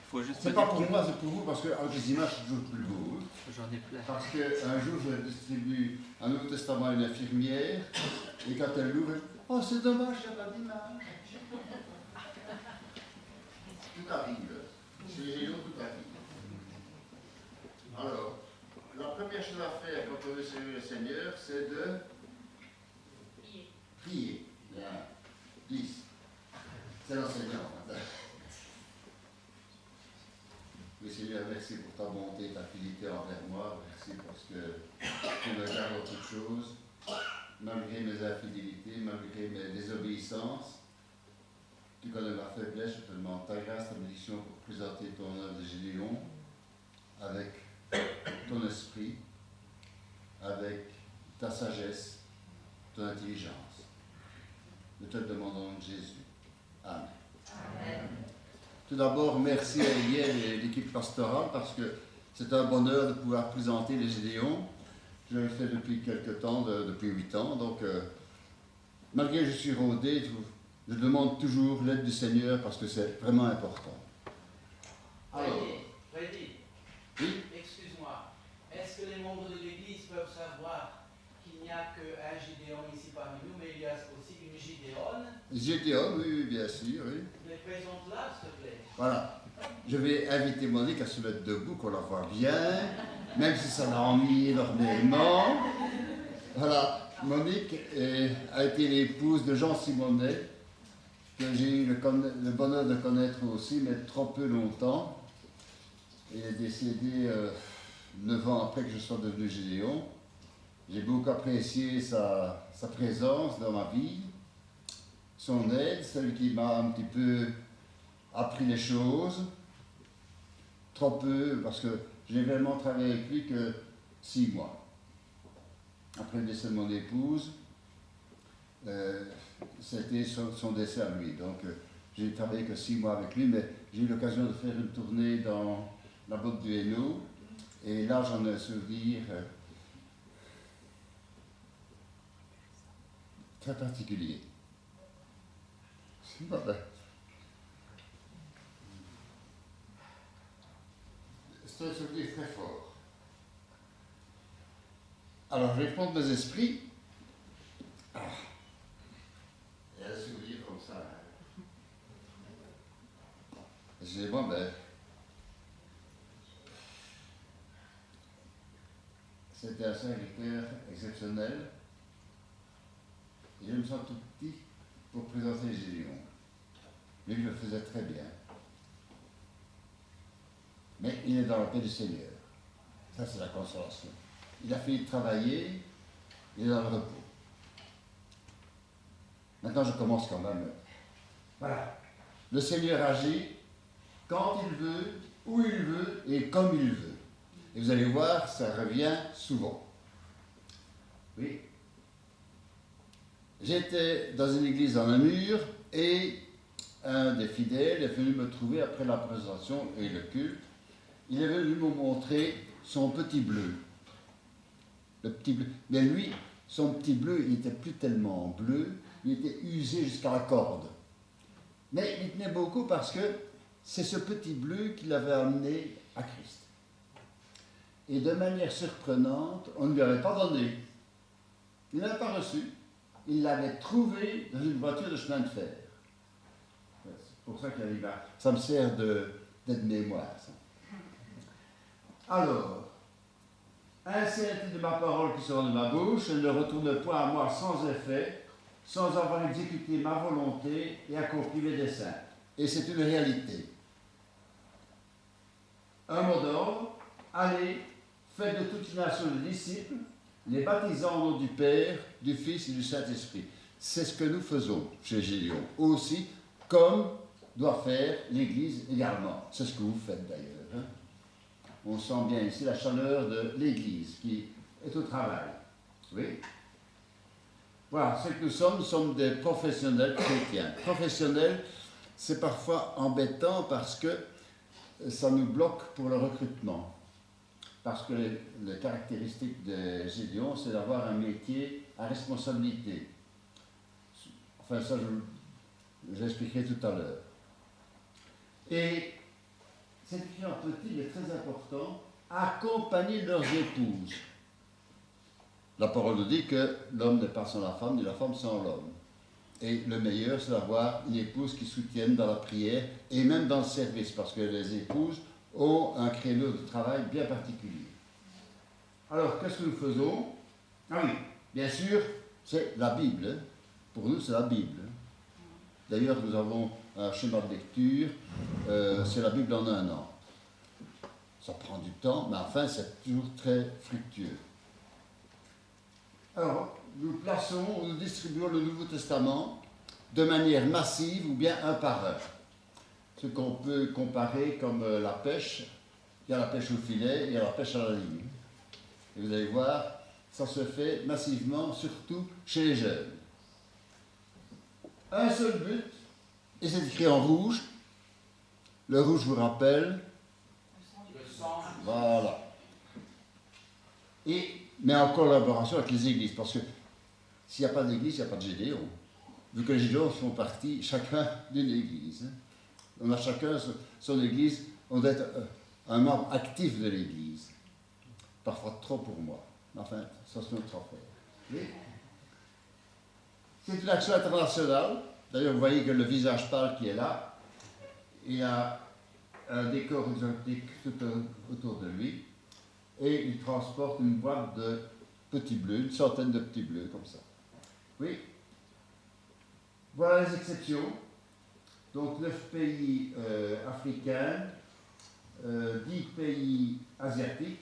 Faut juste C'est me pas dire pour moi, c'est pour vous, parce qu'avec les images, c'est toujours plus beau. Hein. J'en ai plein. Parce qu'un jour, je distribue un Nouveau Testament à une infirmière, et quand elle l'ouvre, elle dit, oh, c'est dommage, il n'y a pas d'image. Tout arrive. Chez les Gédéons, tout arrive. Alors, la première chose à faire quand on veut servir le Seigneur, c'est de prier. Bien. 10. C'est l'enseignant. Oui, Seigneur, merci pour ta bonté, ta fidélité envers moi. Merci parce que tu me gardes en toutes choses, malgré mes infidélités, malgré mes désobéissances. Tu connais ma faiblesse, je te demande ta grâce, ta bénédiction pour présenter ton œuvre de Gédéon avec ton esprit, avec ta sagesse, ton intelligence. Nous te le demandons en Jésus. Amen. Amen. Tout d'abord, merci à Eliel et l'équipe pastorale parce que c'est un bonheur de pouvoir présenter les Gédéons. Je le fais depuis quelques temps, depuis 8 ans. Donc, malgré que je suis rodé, je demande toujours l'aide du Seigneur parce que c'est vraiment important. Alors, Freddy, oui? excuse-moi, est-ce que les membres de l'Église peuvent savoir qu'il n'y a qu'un Gédéon ici parmi nous, mais il y a aussi une Gédéone? Gédéon, oui, bien sûr, oui. Mais présente-la, s'il te plaît. Voilà. Je vais inviter Monique à se mettre debout, qu'on la voit bien, même si ça l'ennuie énormément. Voilà. Monique a été l'épouse de Jean Simonet, que j'ai eu le bonheur de connaître aussi, mais trop peu longtemps. Il est décédé 9 ans après que je sois devenu Gédéon. J'ai beaucoup apprécié sa présence dans ma vie, son aide, celle qui m'a un petit peu appris les choses. Trop peu, parce que j'ai vraiment travaillé avec lui que 6 mois. Après le décès de mon épouse, c'était son décès à lui. Donc, j'ai travaillé que 6 mois avec lui, mais j'ai eu l'occasion de faire une tournée dans la botte du Hainaut. Et là, j'en ai un souvenir très particulier. C'est pas vrai. C'est un souvenir très fort. Alors, je vais prendre mes esprits. Ah. Il y a un souvenir comme ça. Excusez-moi, mais c'était un serviteur exceptionnel. Et je me sens tout petit pour présenter les Gédéons. Lui, il le faisait très bien. Mais il est dans la paix du Seigneur. Ça, c'est la consolation. Il a fini de travailler, il est dans le repos. Maintenant, je commence quand même. Voilà. Le Seigneur agit quand il veut, où il veut et comme il veut. Et vous allez voir, ça revient souvent. Oui. J'étais dans une église en Namur et un des fidèles est venu me trouver après la présentation et le culte. Il est venu me montrer son petit bleu. Le petit bleu. Mais lui, son petit bleu, il n'était plus tellement bleu, il était usé jusqu'à la corde. Mais il tenait beaucoup parce que c'est ce petit bleu qui l'avait amené à Christ. Et de manière surprenante, on ne lui avait pas donné. Il n'avait pas reçu. Il l'avait trouvé dans une voiture de chemin de fer. C'est pour ça qu'il arrive là. Ça me sert d'aide-mémoire, ça. Alors, ainsi est-il de ma parole qui sort de ma bouche, elle ne retourne point à moi sans effet, sans avoir exécuté ma volonté et accompli mes desseins. Et c'est une réalité. Un mot d'ordre, allez, faites de toute une nation de disciples, les baptisant au nom du Père, du Fils et du Saint-Esprit. C'est ce que nous faisons chez Gédéon. Aussi, comme doit faire l'Église également. C'est ce que vous faites d'ailleurs. Hein. On sent bien ici la chaleur de l'Église qui est au travail. Oui. Voilà, ce que nous sommes des professionnels chrétiens. Professionnels, c'est parfois embêtant parce que ça nous bloque pour le recrutement. Parce que les caractéristiques de Gédéon, c'est d'avoir un métier à responsabilité. Enfin, ça, j'expliquerai tout à l'heure. Et c'est écrit en petit, mais très important, accompagner leurs épouses. La parole nous dit que l'homme n'est pas sans la femme, ni la femme sans l'homme. Et le meilleur, c'est d'avoir une épouse qui soutienne dans la prière et même dans le service, parce que les épouses ont un créneau de travail bien particulier. Alors, qu'est-ce que nous faisons? Ah oui, bien sûr, c'est la Bible. Hein. Pour nous, c'est la Bible. D'ailleurs, nous avons un schéma de lecture, c'est la Bible en un an. Ça prend du temps, mais enfin, c'est toujours très fructueux. Alors, nous distribuons le Nouveau Testament de manière massive ou bien un par un. Ce qu'on peut comparer comme la pêche. Il y a la pêche au filet, il y a la pêche à la ligne. Et vous allez voir, ça se fait massivement, surtout chez les jeunes. Un seul but, et c'est écrit en rouge. Le rouge vous rappelle. Le sang. Voilà. Mais en collaboration avec les églises, parce que s'il n'y a pas d'église, il n'y a pas de Gédéon. Vu que les Gédéons font partie, chacun d'une église. Hein. On a chacun son église, on doit être un membre actif de l'église. Parfois trop pour moi. Enfin, ça c'est notre affaire. Oui. C'est une action internationale. D'ailleurs, vous voyez que le visage pâle qui est là, il y a un décor exotique tout autour de lui. Et il transporte une boîte de petits bleus, une centaine de petits bleus comme ça. Oui. Voilà les exceptions. Donc 9 pays africains, 10 pays asiatiques.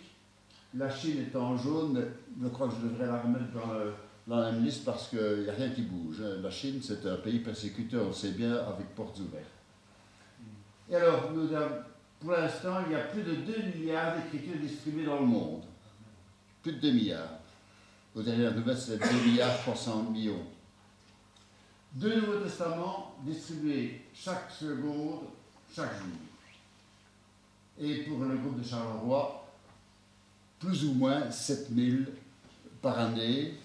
La Chine est en jaune, je crois que je devrais la remettre dans la même liste parce qu'il n'y a rien qui bouge. La Chine, c'est un pays persécuteur, on le sait bien, avec portes ouvertes. Et alors, pour l'instant, il y a plus de 2 milliards d'écritures distribuées dans le monde. Plus de 2 milliards. Aux dernières nouvelles, c'est 2 milliards 300 millions. 2 Nouveaux Testaments distribués chaque seconde, chaque jour. Et pour le groupe de Charleroi, plus ou moins 7000 par année,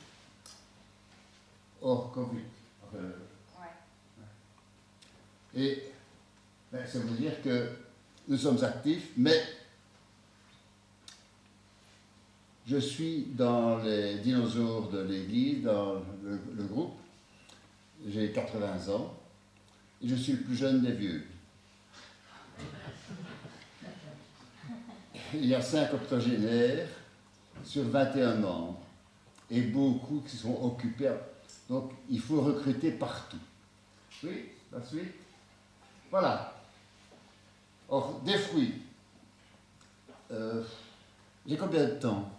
hors Covid. Et ça veut dire que nous sommes actifs, mais je suis dans les dinosaures de l'Église, dans le groupe. J'ai 80 ans et je suis le plus jeune des vieux. Il y a 5 octogénaires sur 21 membres et beaucoup qui sont occupés. Donc il faut recruter partout. Oui, la suite. Voilà. Or, des fruits. J'ai combien de temps?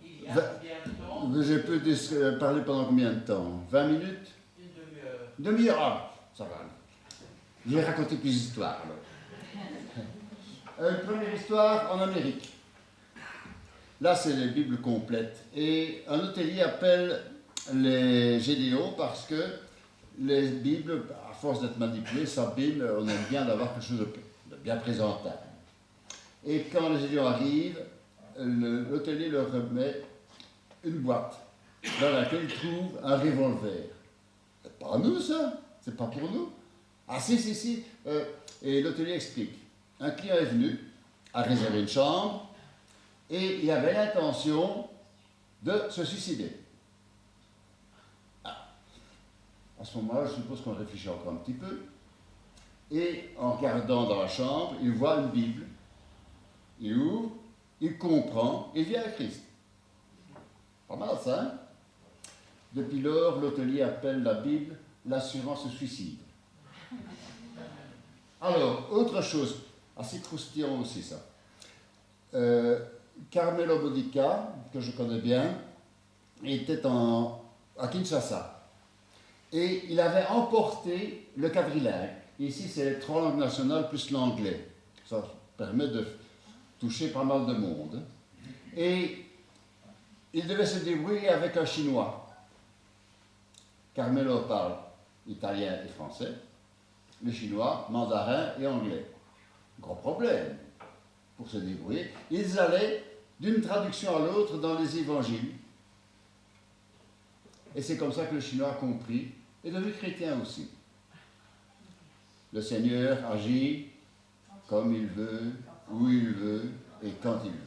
Il y a combien de temps? Je peux parler pendant combien de temps? 20 minutes? Une demi-heure. Demi-heure? Ah, ça va. Je vais raconter plus d'histoires. Une première histoire en Amérique. Là, c'est les Bibles complètes. Et un hôtelier appelle les Gédéons parce que les Bibles, à force d'être manipulées, s'abîment. On aime bien d'avoir quelque chose de bien présentable. Et quand les Gédéons arrivent, l'hôtelier leur remet une boîte dans laquelle il trouve un revolver. C'est pas à nous, ça. C'est pas pour nous. Ah, si. Et l'hôtelier explique. Un client est venu, a réservé une chambre, et il avait l'intention de se suicider. Ah. À ce moment-là, je suppose qu'on réfléchit encore un petit peu. Et en regardant dans la chambre, il voit une Bible. Il ouvre, il comprend, il vient à Christ. Pas mal ça, hein? Depuis lors, l'hôtelier appelle la Bible l'assurance suicide. Alors, autre chose, assez croustillant aussi ça. Carmelo Bodica, que je connais bien, était à Kinshasa. Et il avait emporté le quadrilingue. Ici, c'est les 3 langues nationales plus l'anglais. Ça permet de toucher pas mal de monde. Et il devait se débrouiller avec un Chinois. Carmelo parle italien et français. Le Chinois, mandarin et anglais. Gros problème pour se débrouiller. Ils allaient d'une traduction à l'autre dans les évangiles. Et c'est comme ça que le Chinois a compris, et devenu chrétien aussi. Le Seigneur agit comme il veut, où il veut et quand il veut.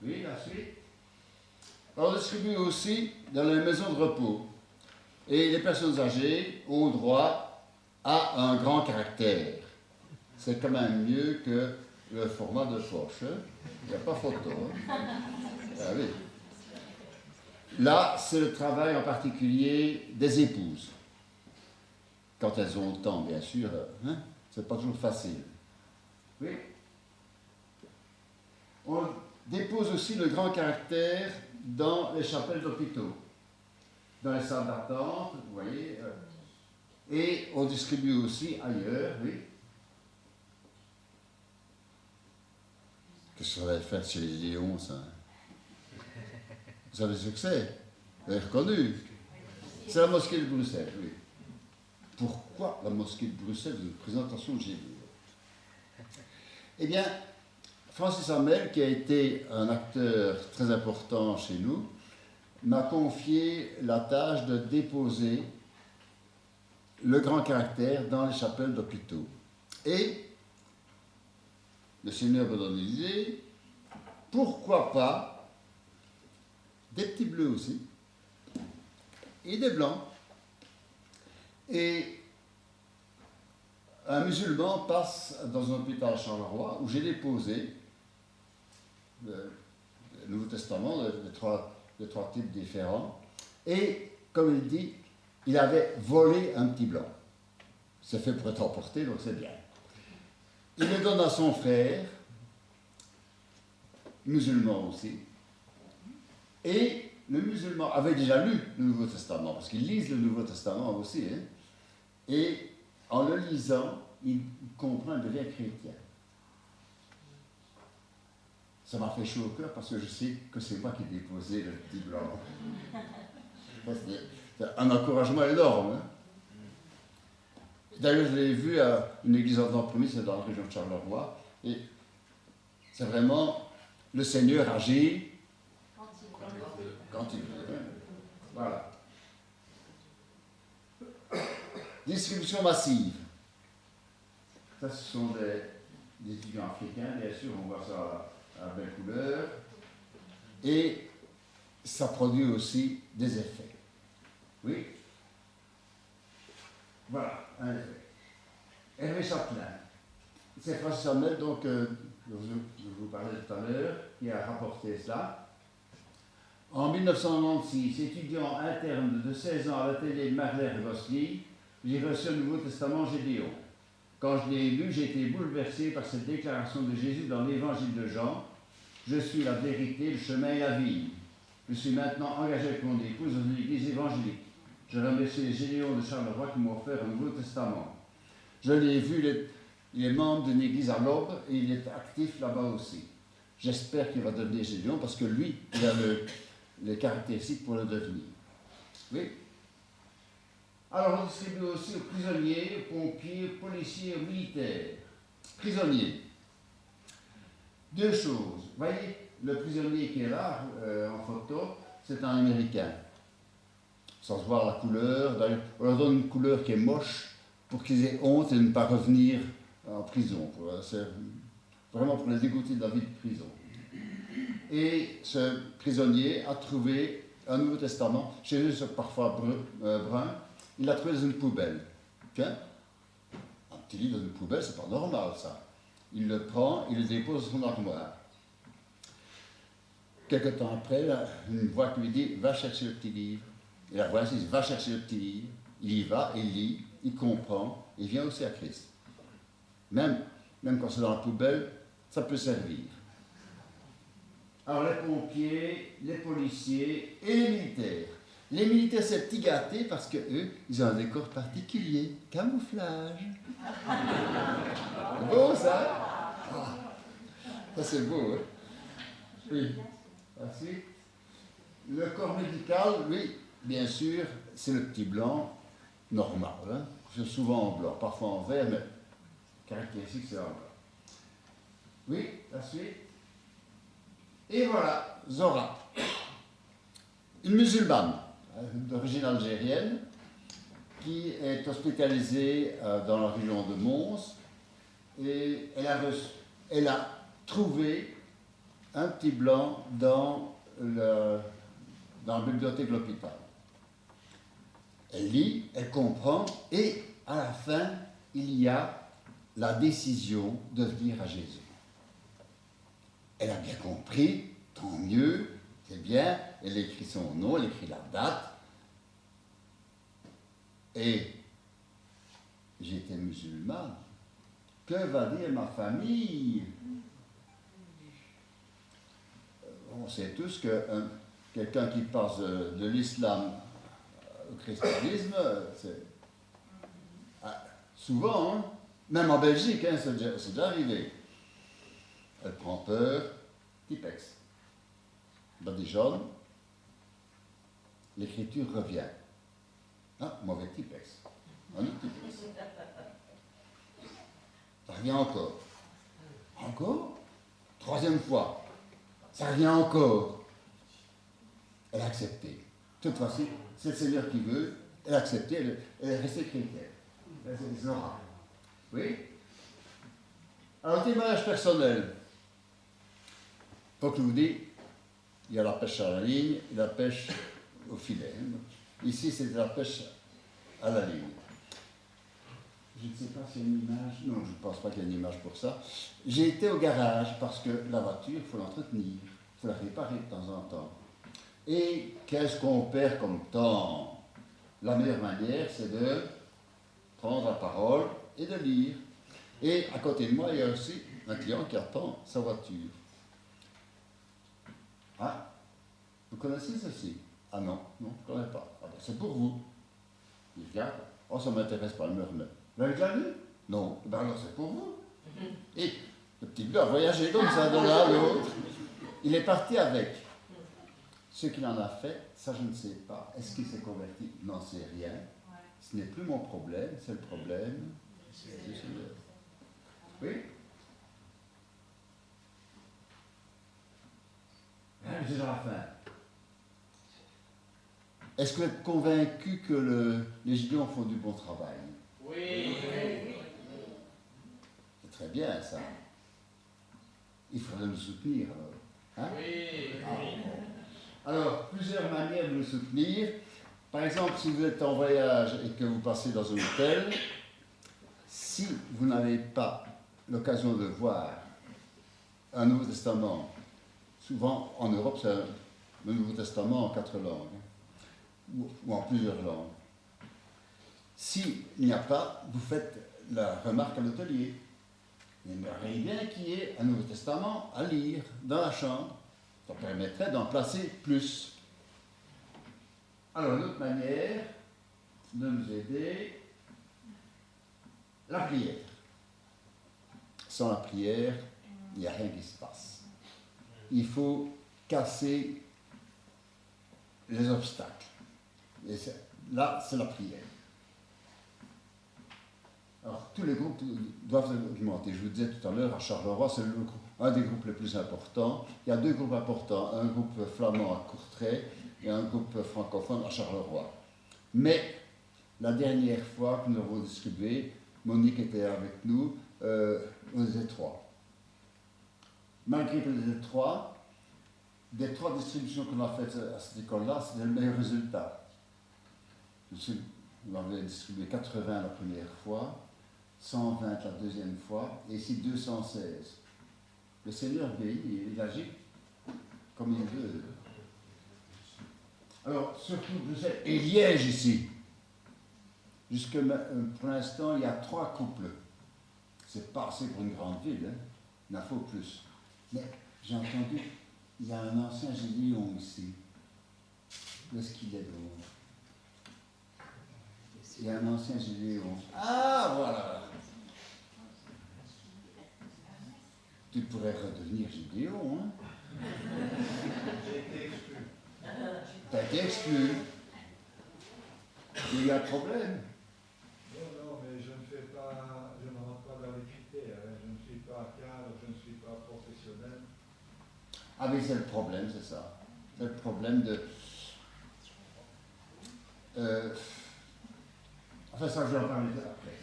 Oui, la suite. On distribue aussi dans les maisons de repos. Et les personnes âgées ont droit à un grand caractère. C'est quand même mieux que le format de poche. Hein? Il n'y a pas photo. Hein? Ah oui. Là, c'est le travail en particulier des épouses. Quand elles ont le temps, bien sûr, hein? C'est pas toujours facile. Oui. On dépose aussi le grand caractère dans les chapelles d'hôpitaux, dans les salles d'attente, vous voyez, et on distribue aussi ailleurs, oui. Qu'est-ce que ça va faire chez les Gédéons, ça? Vous savez ce que c'est? Vous avez reconnu? C'est la mosquée de Bruxelles, oui. Pourquoi la mosquée de Bruxelles de présentation de Gédéon? Eh bien, Francis Hamel, qui a été un acteur très important chez nous, m'a confié la tâche de déposer le grand caractère dans les chapelles d'hôpitaux. Et le Seigneur me donne l'idée, pourquoi pas des petits bleus aussi, et des blancs. Et un musulman passe dans un hôpital à Charleroi où j'ai déposé le Nouveau Testament, les trois types différents, et comme il dit, il avait volé un petit blanc. C'est fait pour être emporté, donc c'est bien. Il le donne à son frère, musulman aussi, et le musulman avait déjà lu le Nouveau Testament, parce qu'ils lisent le Nouveau Testament aussi, hein, et en le lisant, il comprend et devient chrétien. Ça m'a fait chaud au cœur parce que je sais que c'est moi qui ai déposé le petit blanc. C'est un encouragement énorme. Hein. D'ailleurs, je l'ai vu à une église en premier, c'est dans la région de Charleroi, et c'est vraiment le Seigneur agit quand il veut. Hein. Voilà. Distribution massive. Ça, ce sont des étudiants africains, bien sûr, on voit ça à belle couleur. Et ça produit aussi des effets. Oui. Voilà, un effet. Hervé Chapelain. C'est Francis Hamel, donc, je vous parlais tout à l'heure, qui a rapporté cela. En 1996, étudiant interne de 16 ans à l'atelier de Marler-Gosli, j'ai reçu le Nouveau Testament Gédéon. Quand je l'ai lu, j'ai été bouleversé par cette déclaration de Jésus dans l'Évangile de Jean. Je suis la vérité, le chemin et la vie. Je suis maintenant engagé avec mon épouse dans une église évangélique. Je remercie les Gédéons de Charleroi qui m'ont offert un Nouveau Testament. Je l'ai vu, il est membre d'une église à l'Aube et il est actif là-bas aussi. J'espère qu'il va devenir Gédéon parce que lui, il a les caractéristiques pour le devenir. Oui. Alors on distribue aussi aux prisonniers, aux pompiers, aux policiers, aux militaires. Prisonniers. Deux choses. Vous voyez, le prisonnier qui est là, en photo, c'est un Américain. Sans se voir la couleur. D'ailleurs, on leur donne une couleur qui est moche pour qu'ils aient honte et ne pas revenir en prison. C'est vraiment pour les dégoûter de la vie de prison. Et ce prisonnier a trouvé un Nouveau Testament. Chez eux, c'est parfois brun. Il l'a trouvé dans une poubelle. Tiens, un petit livre dans une poubelle, c'est pas normal ça. Il le prend, il le dépose dans son armoire. Quelque temps après, une voix qui lui dit « Va chercher le petit livre ». Et la voix dit « Va chercher le petit livre ». Il y va, il lit, il comprend, il vient aussi à Christ. Même quand c'est dans la poubelle, ça peut servir. Alors les pompiers, les policiers et les militaires. Les militaires, c'est petits gâtés parce que eux, ils ont un décor particulier, camouflage. C'est beau ça? Ah, ça c'est beau, hein? Oui. Ensuite, le corps médical, oui, bien sûr, c'est le petit blanc normal. Hein? C'est souvent en blanc, parfois en vert, mais caractéristique, c'est en blanc. Oui, la suite. Et voilà, Zora, une musulmane d'origine algérienne qui est hospitalisée dans la région de Mons et elle a trouvé un petit blanc dans la bibliothèque de l'hôpital. Elle lit, elle comprend et à la fin, il y a la décision de venir à Jésus. Elle a bien compris, tant mieux, c'est bien, elle écrit son nom, elle écrit la date. Et j'étais musulman. Que va dire ma famille? On sait tous que quelqu'un qui passe de l'islam au christianisme, c'est souvent, hein, même en Belgique, hein, c'est déjà arrivé. Elle prend peur, Tipex. Badigeonne, l'écriture revient. Ah, mauvais Tipex. Un autre Tipex. Ça revient encore. Encore? Troisième fois. Ça revient encore. Elle a accepté. De toute façon, c'est le Seigneur qui veut. Elle a accepté, elle est restée chrétienne. C'est Zora. Oui? Alors, témoignage personnel. Faut que je vous dise, il y a la pêche à la ligne et la pêche au filet. Ici, c'est la pêche à la ligne. Je ne sais pas s'il y a une image. Non, je ne pense pas qu'il y ait une image pour ça. J'ai été au garage parce que la voiture, il faut l'entretenir. Il faut la réparer de temps en temps. Et qu'est-ce qu'on perd comme temps? La meilleure manière, c'est de prendre la parole et de lire. Et à côté de moi, il y a aussi un client qui attend sa voiture. Ah, vous connaissez ceci? Ah non, non, je ne connais pas. Ah ben, c'est pour vous. Il regarde. Oh, ça ne m'intéresse pas, il me remet. Vous l'avez déjà lu? Non. Ben alors, c'est pour vous. Et le petit bleu a voyagé comme ça, de l'un à l'autre. Il est parti avec. Ce qu'il en a fait, ça je ne sais pas. Est-ce qu'il s'est converti? N'en sais rien. Ce n'est plus mon problème, c'est le problème du Seigneur. Oui? C'est déjà la fin. Est-ce que vous êtes convaincu que les Gideons font du bon travail? Oui. C'est très bien ça. Il faudrait nous soutenir alors. Hein? Oui. Alors, plusieurs manières de nous soutenir. Par exemple, si vous êtes en voyage et que vous passez dans un hôtel, si vous n'avez pas l'occasion de voir un Nouveau Testament, souvent en Europe, c'est le Nouveau Testament en 4 langues, ou en plusieurs langues. S'il n'y a pas, vous faites la remarque à l'hôtelier. Il aimerait bien qu'il y ait un Nouveau Testament à lire dans la chambre. Ça permettrait d'en placer plus. Alors, une autre manière de nous aider, la prière. Sans la prière, il n'y a rien qui se passe. Il faut casser les obstacles. Et là, c'est la prière. Alors, tous les groupes doivent augmenter. Je vous disais tout à l'heure, à Charleroi, c'est un des groupes les plus importants. Il y a 2 groupes importants, un groupe flamand à Courtrai et un groupe francophone à Charleroi. Mais, la dernière fois que nous avons distribué, Monique était avec nous, on était 3. Malgré que nous étions 3, des 3 distributions qu'on a faites à cette école-là, c'était le meilleur résultat. On avait distribué 80 la première fois, 120 la deuxième fois, et ici 216. Le Seigneur obéit, il agit comme il veut. Alors, surtout Bruxelles et Liège ici. Jusque pour l'instant, il y a 3 couples. C'est pas assez pour une grande ville, hein. Il en faut plus. Mais j'ai entendu il y a un ancien Gédéon ici. Où est-ce qu'il est donc? Il y a un ancien Gédéon. Ah, voilà. Tu pourrais redevenir Gédéon, hein? J'ai été exclu. T'as été exclu. Il y a un problème. Non, mais je ne rentre pas dans les critères. Hein. Je ne suis pas cadre, je ne suis pas professionnel. Ah oui, c'est le problème, c'est ça. C'est le problème de... Enfin, ça, je vais en parler après.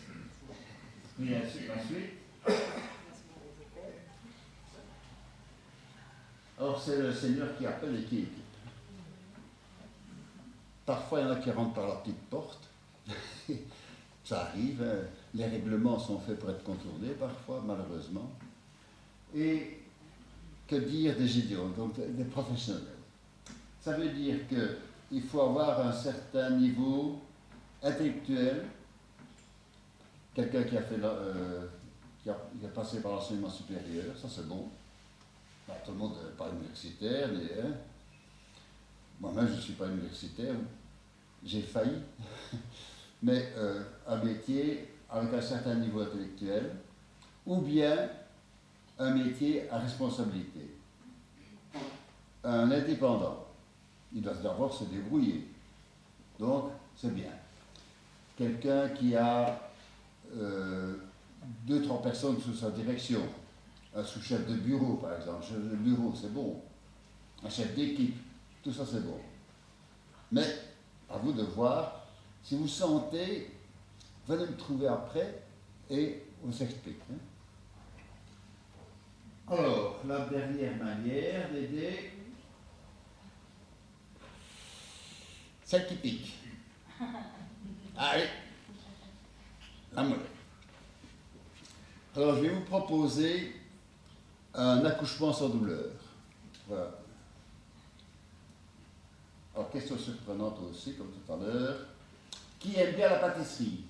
Mais ensuite... Or, c'est le Seigneur qui appelle et qui équipe. Parfois, il y en a qui rentrent par la petite porte. Ça arrive, hein. Les règlements sont faits pour être contournés parfois, malheureusement. Et que dire des Gédéons, donc des professionnels? Ça veut dire qu'il faut avoir un certain niveau intellectuel, quelqu'un qui a fait qui a passé par l'enseignement supérieur, ça c'est bon. Ben, tout le monde n'est pas universitaire, hein. Moi-même je ne suis pas universitaire, j'ai failli, mais un métier avec un certain niveau intellectuel, ou bien un métier à responsabilité. Un indépendant, il doit d'abord se débrouiller. Donc, c'est bien. Quelqu'un qui a 2-3 personnes sous sa direction, un sous-chef de bureau, par exemple. Chef de bureau, c'est bon. Un chef d'équipe, tout ça, c'est bon. Mais, à vous de voir, si vous sentez, venez me trouver après et on s'explique. Hein. Alors, la dernière manière d'aider, celle qui pique. Allez, la molette. Alors, je vais vous proposer un accouchement sans douleur. Voilà. Alors, question surprenante aussi, comme tout à l'heure. Qui aime bien la pâtisserie?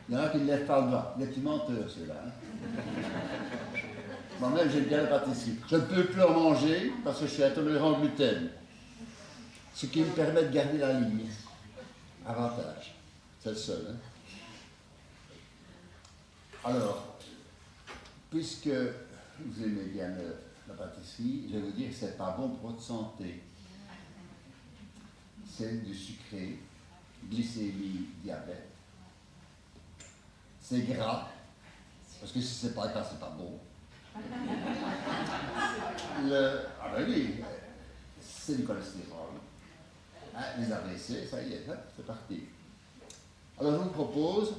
Il y en a qui ne lèvent pas le doigt. Les petits menteurs, ceux-là. Hein. Moi-même, j'aime bien la pâtisserie. Je ne peux plus en manger parce que je suis intolérant au gluten. Ce qui me permet de garder la ligne. Avantage. C'est le seul. Hein. Alors, puisque vous aimez bien la pâtisserie, je vais vous dire que ce n'est pas bon pour votre santé. C'est du sucré, glycémie, diabète. C'est gras, parce que si ce n'est pas gras, c'est pas bon. Ah ben oui, c'est du cholestérol. Hein, les AVC, ça y est, hein, c'est parti. Alors je vous propose,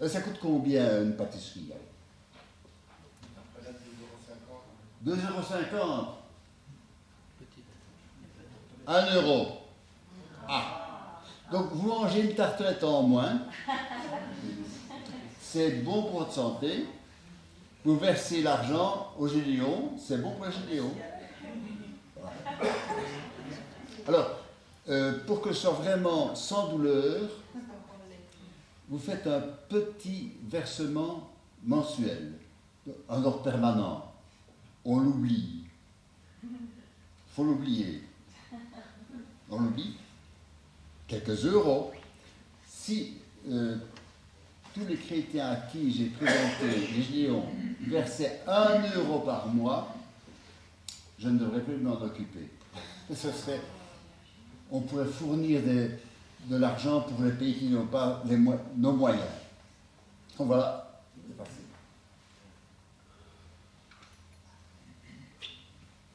ça coûte combien une pâtisserie? 2,50 €. 1 €. Ah. Donc vous mangez une tartelette en moins. C'est bon pour votre santé. Vous versez l'argent au Gédéon, c'est bon pour le Gédéon. Voilà. Alors, pour que ce soit vraiment sans douleur, vous faites un petit versement mensuel, un ordre permanent. On l'oublie. Il faut l'oublier. On l'oublie. Quelques euros. Si tous les chrétiens à qui j'ai présenté les Gédéons versaient 1 € par mois, je ne devrais plus m'en occuper. Ce serait, on pourrait fournir de l'argent pour les pays qui n'ont pas nos moyens. Donc voilà, c'est parti.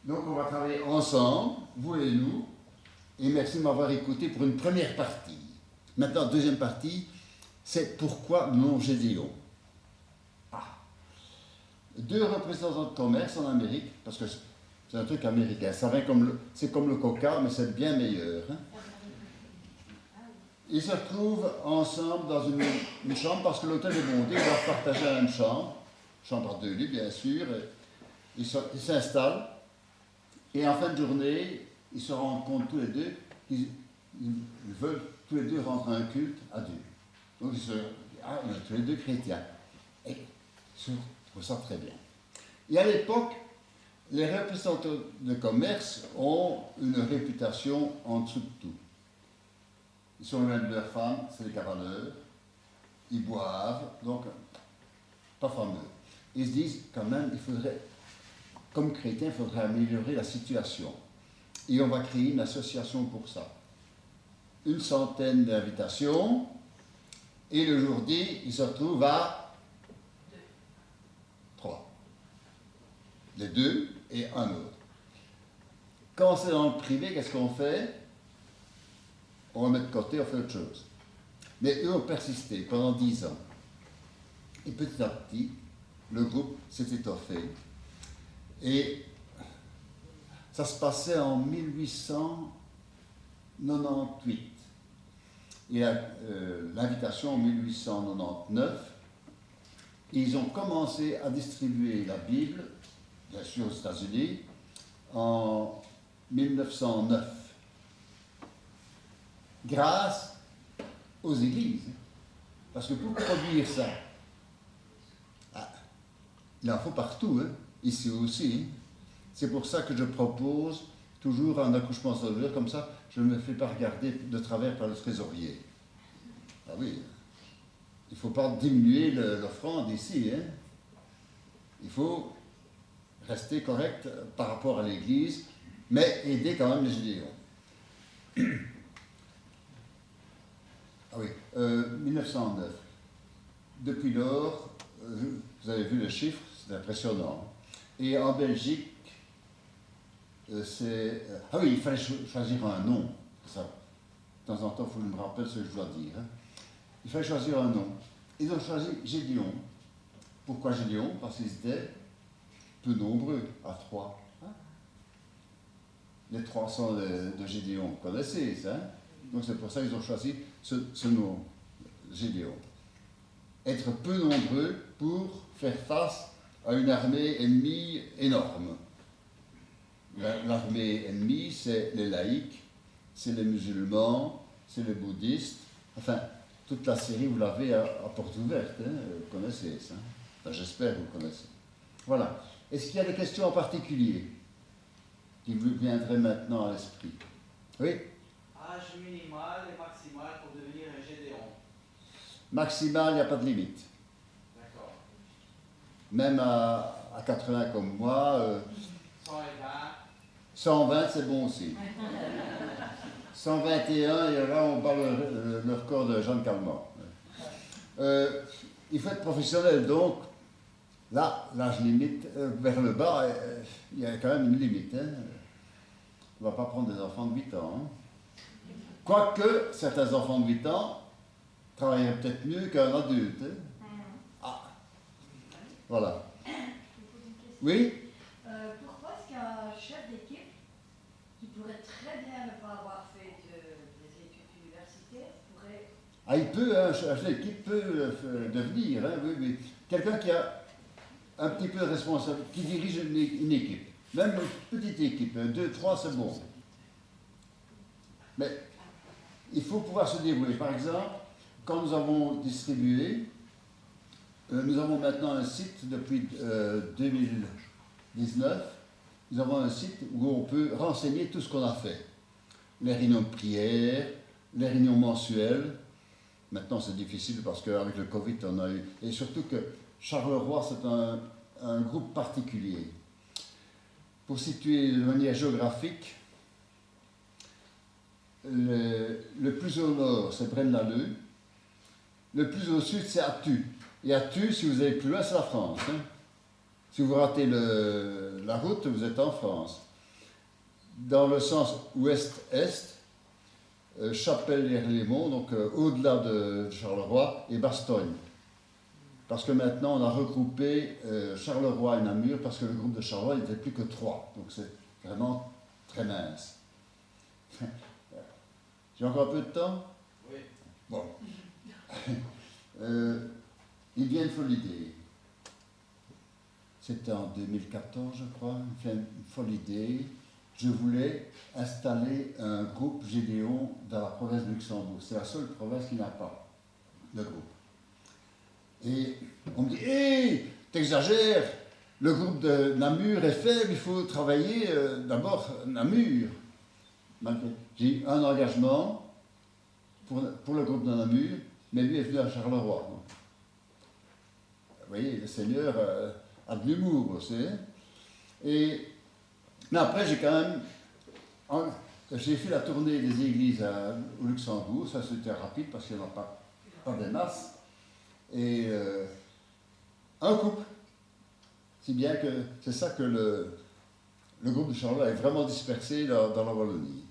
Donc on va travailler ensemble, vous et nous, et merci de m'avoir écouté pour une première partie. Maintenant, deuxième partie, c'est pourquoi le nom Gédéon. Ah. 2 représentants de commerce en Amérique, parce que c'est un truc américain, c'est comme le coca, mais c'est bien meilleur. Hein. Ils se retrouvent ensemble dans une chambre, parce que l'hôtel est bondé, ils doivent partager la même chambre à 2 lits bien sûr, ils s'installent, et en fin de journée, ils se rendent compte tous les deux qu'ils veulent tous les deux rendre un culte à Dieu. Donc ils sont tous les deux chrétiens. Et je trouve ça très bien. Et à l'époque, les représentants de commerce ont une réputation en dessous de tout. Ils sont loin de leurs femmes, c'est des cavaleurs, ils boivent, donc pas fameux. Ils se disent quand même, il faudrait, comme chrétien, il faudrait améliorer la situation. Et on va créer une association pour ça. 100 d'invitations, et le jour dit, ils se retrouvent à 3. Les 2 et un autre. Quand c'est dans le privé, qu'est-ce qu'on fait? On remet de côté, on fait autre chose. Mais eux ont persisté pendant 10 ans. Et petit à petit, le groupe s'est étoffé. Et ça se passait en 1898. Et l'invitation en 1899. Ils ont commencé à distribuer la Bible, bien sûr aux États-Unis, en 1909. Grâce aux églises. Parce que pour produire ça, il en faut partout, hein, ici aussi. C'est pour ça que je propose toujours un accouchement solidaire, comme ça, je ne me fais pas regarder de travers par le trésorier. Ah oui, il ne faut pas diminuer l'offrande ici, hein. Il faut rester correct par rapport à l'Église, mais aider quand même les Gédéons. Ah oui, 1909. Depuis lors, vous avez vu le chiffre, c'est impressionnant. Et en Belgique, c'est... ah oui, il fallait choisir un nom. Ça, de temps en temps, il faut que je me rappelle ce que je dois dire. Hein. Il fallait choisir un nom. Ils ont choisi Gédéon. Pourquoi Gédéon? Parce qu'ils étaient peu nombreux, à 3. Hein. Les 300 de Gédéon, vous connaissez ça. Hein. Donc c'est pour ça qu'ils ont choisi ce nom, Gédéon. Être peu nombreux pour faire face à une armée ennemie énorme. L'armée ennemie, c'est les laïcs, c'est les musulmans, c'est les bouddhistes. Enfin, toute la série, vous l'avez à porte ouverte, hein, vous connaissez ça. Enfin, j'espère que vous connaissez. Voilà. Est-ce qu'il y a des questions en particulier qui vous viendraient maintenant à l'esprit? Oui? Âge minimal et maximal pour devenir un Gédéon. Maximal, il n'y a pas de limite. D'accord. Même à 80 comme moi, 120 c'est bon aussi. 121, et là on bat le record de Jean Calment. Il faut être professionnel, donc là, l'âge limite, vers le bas, il y a quand même une limite. Hein. On ne va pas prendre des enfants de 8 ans. Hein. Quoique, certains enfants de 8 ans travailleraient peut-être mieux qu'un adulte. Hein. Ah. Voilà. Oui? Pourquoi est-ce qu'un chef d'équipe qui pourrait très bien ne pas avoir fait des études universitaires pourrait... Ah, il peut, un chef d'équipe peut devenir, hein, oui, mais quelqu'un qui a un petit peu de responsabilité, qui dirige une équipe, même une petite équipe, 2, 3, c'est bon. Mais il faut pouvoir se dévouer. Par exemple, quand nous avons distribué, nous avons maintenant un site depuis 2019, nous avons un site où on peut renseigner tout ce qu'on a fait. Les réunions de prière, les réunions mensuelles. Maintenant c'est difficile parce qu'avec le Covid on a eu... Et surtout que Charleroi c'est un groupe particulier. Pour situer de manière géographique, le plus au nord c'est Braine-l'Alleud, le plus au sud c'est Attu. Et Attu, si vous allez plus loin, c'est la France. Hein. Si vous ratez la route, vous êtes en France. Dans le sens ouest-est, Chapelle-les-Rélémont, donc au-delà de Charleroi, et Bastogne. Parce que maintenant, on a regroupé Charleroi et Namur, parce que le groupe de Charleroi n'était plus que 3. Donc c'est vraiment très mince. J'ai encore un peu de temps? Oui. Bon. Il vient une folle idée. C'était en 2014, je crois, une folle idée. Je voulais installer un groupe Gédéon dans la province de Luxembourg. C'est la seule province qui n'a pas de groupe. Et on me dit, hé, t'exagères, le groupe de Namur est faible, il faut travailler d'abord Namur. J'ai un engagement pour le groupe de Namur, mais lui est venu à Charleroi. Vous voyez, le Seigneur a de l'humour aussi. Mais après, j'ai quand même... J'ai fait la tournée des églises au Luxembourg, ça c'était rapide parce qu'il n'y en a pas des masses. Et un couple. Si bien que c'est ça que le groupe de Charleroi est vraiment dispersé dans la Wallonie.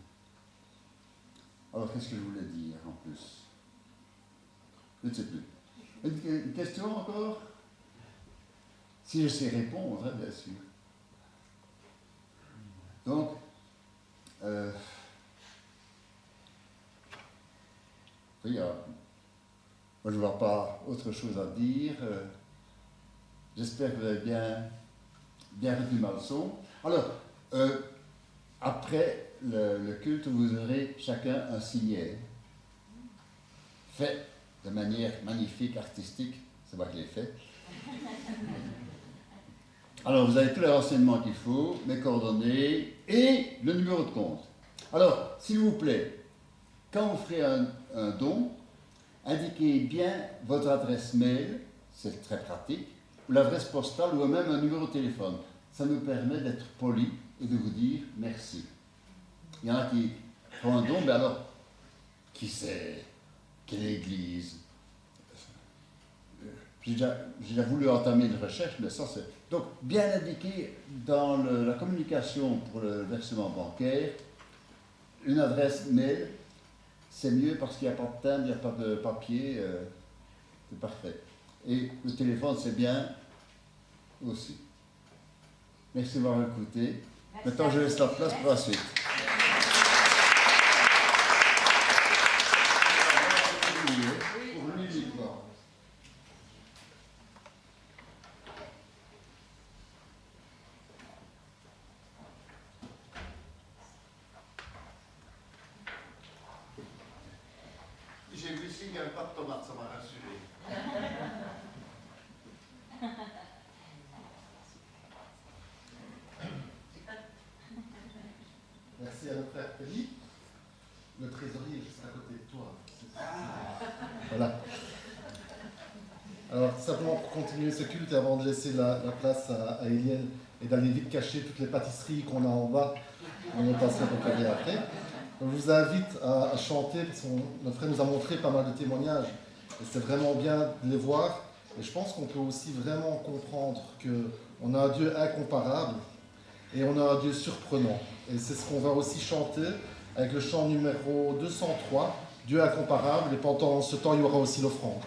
Alors qu'est-ce que je voulais dire en plus? Je ne sais plus. Une question encore? Si je sais répondre, hein, bien sûr. Donc, oui, moi je ne vois pas autre chose à dire. J'espère que vous avez bien retenu ma leçon. Alors, après le culte, vous aurez chacun un signet fait de manière magnifique, artistique. C'est moi qui l'ai fait. Alors, vous avez tous les renseignements qu'il faut, mes coordonnées et le numéro de compte. Alors, s'il vous plaît, quand vous ferez un don, indiquez bien votre adresse mail, c'est très pratique, ou l'adresse postale, ou même un numéro de téléphone. Ça nous permet d'être polis et de vous dire merci. Il y en a qui font un don, mais alors, qui c'est? Quelle église? J'ai déjà voulu entamer une recherche, mais ça c'est... Donc, bien indiqué dans la communication pour le versement bancaire, une adresse mail, c'est mieux parce qu'il n'y a pas de timbre, il n'y a pas de papier, c'est parfait. Et le téléphone, c'est bien aussi. Merci d'avoir écouté. Maintenant, je laisse la place pour la suite. Pour lui, uniquement. J'ai vu ici qu'il n'y avait pas de tomates, ça m'a rassuré. Merci à notre frère Philippe. Le trésorier est juste à côté de toi. Voilà. Alors, simplement pour continuer ce culte et avant de laisser la place à Eliel et d'aller vite cacher toutes les pâtisseries qu'on a en bas, on est passé à peu près après. Je vous invite à chanter, parce que notre frère nous a montré pas mal de témoignages, et c'est vraiment bien de les voir. Et je pense qu'on peut aussi vraiment comprendre qu'on a un Dieu incomparable et on a un Dieu surprenant. Et c'est ce qu'on va aussi chanter avec le chant numéro 203, Dieu incomparable, et pendant ce temps, il y aura aussi l'offrande.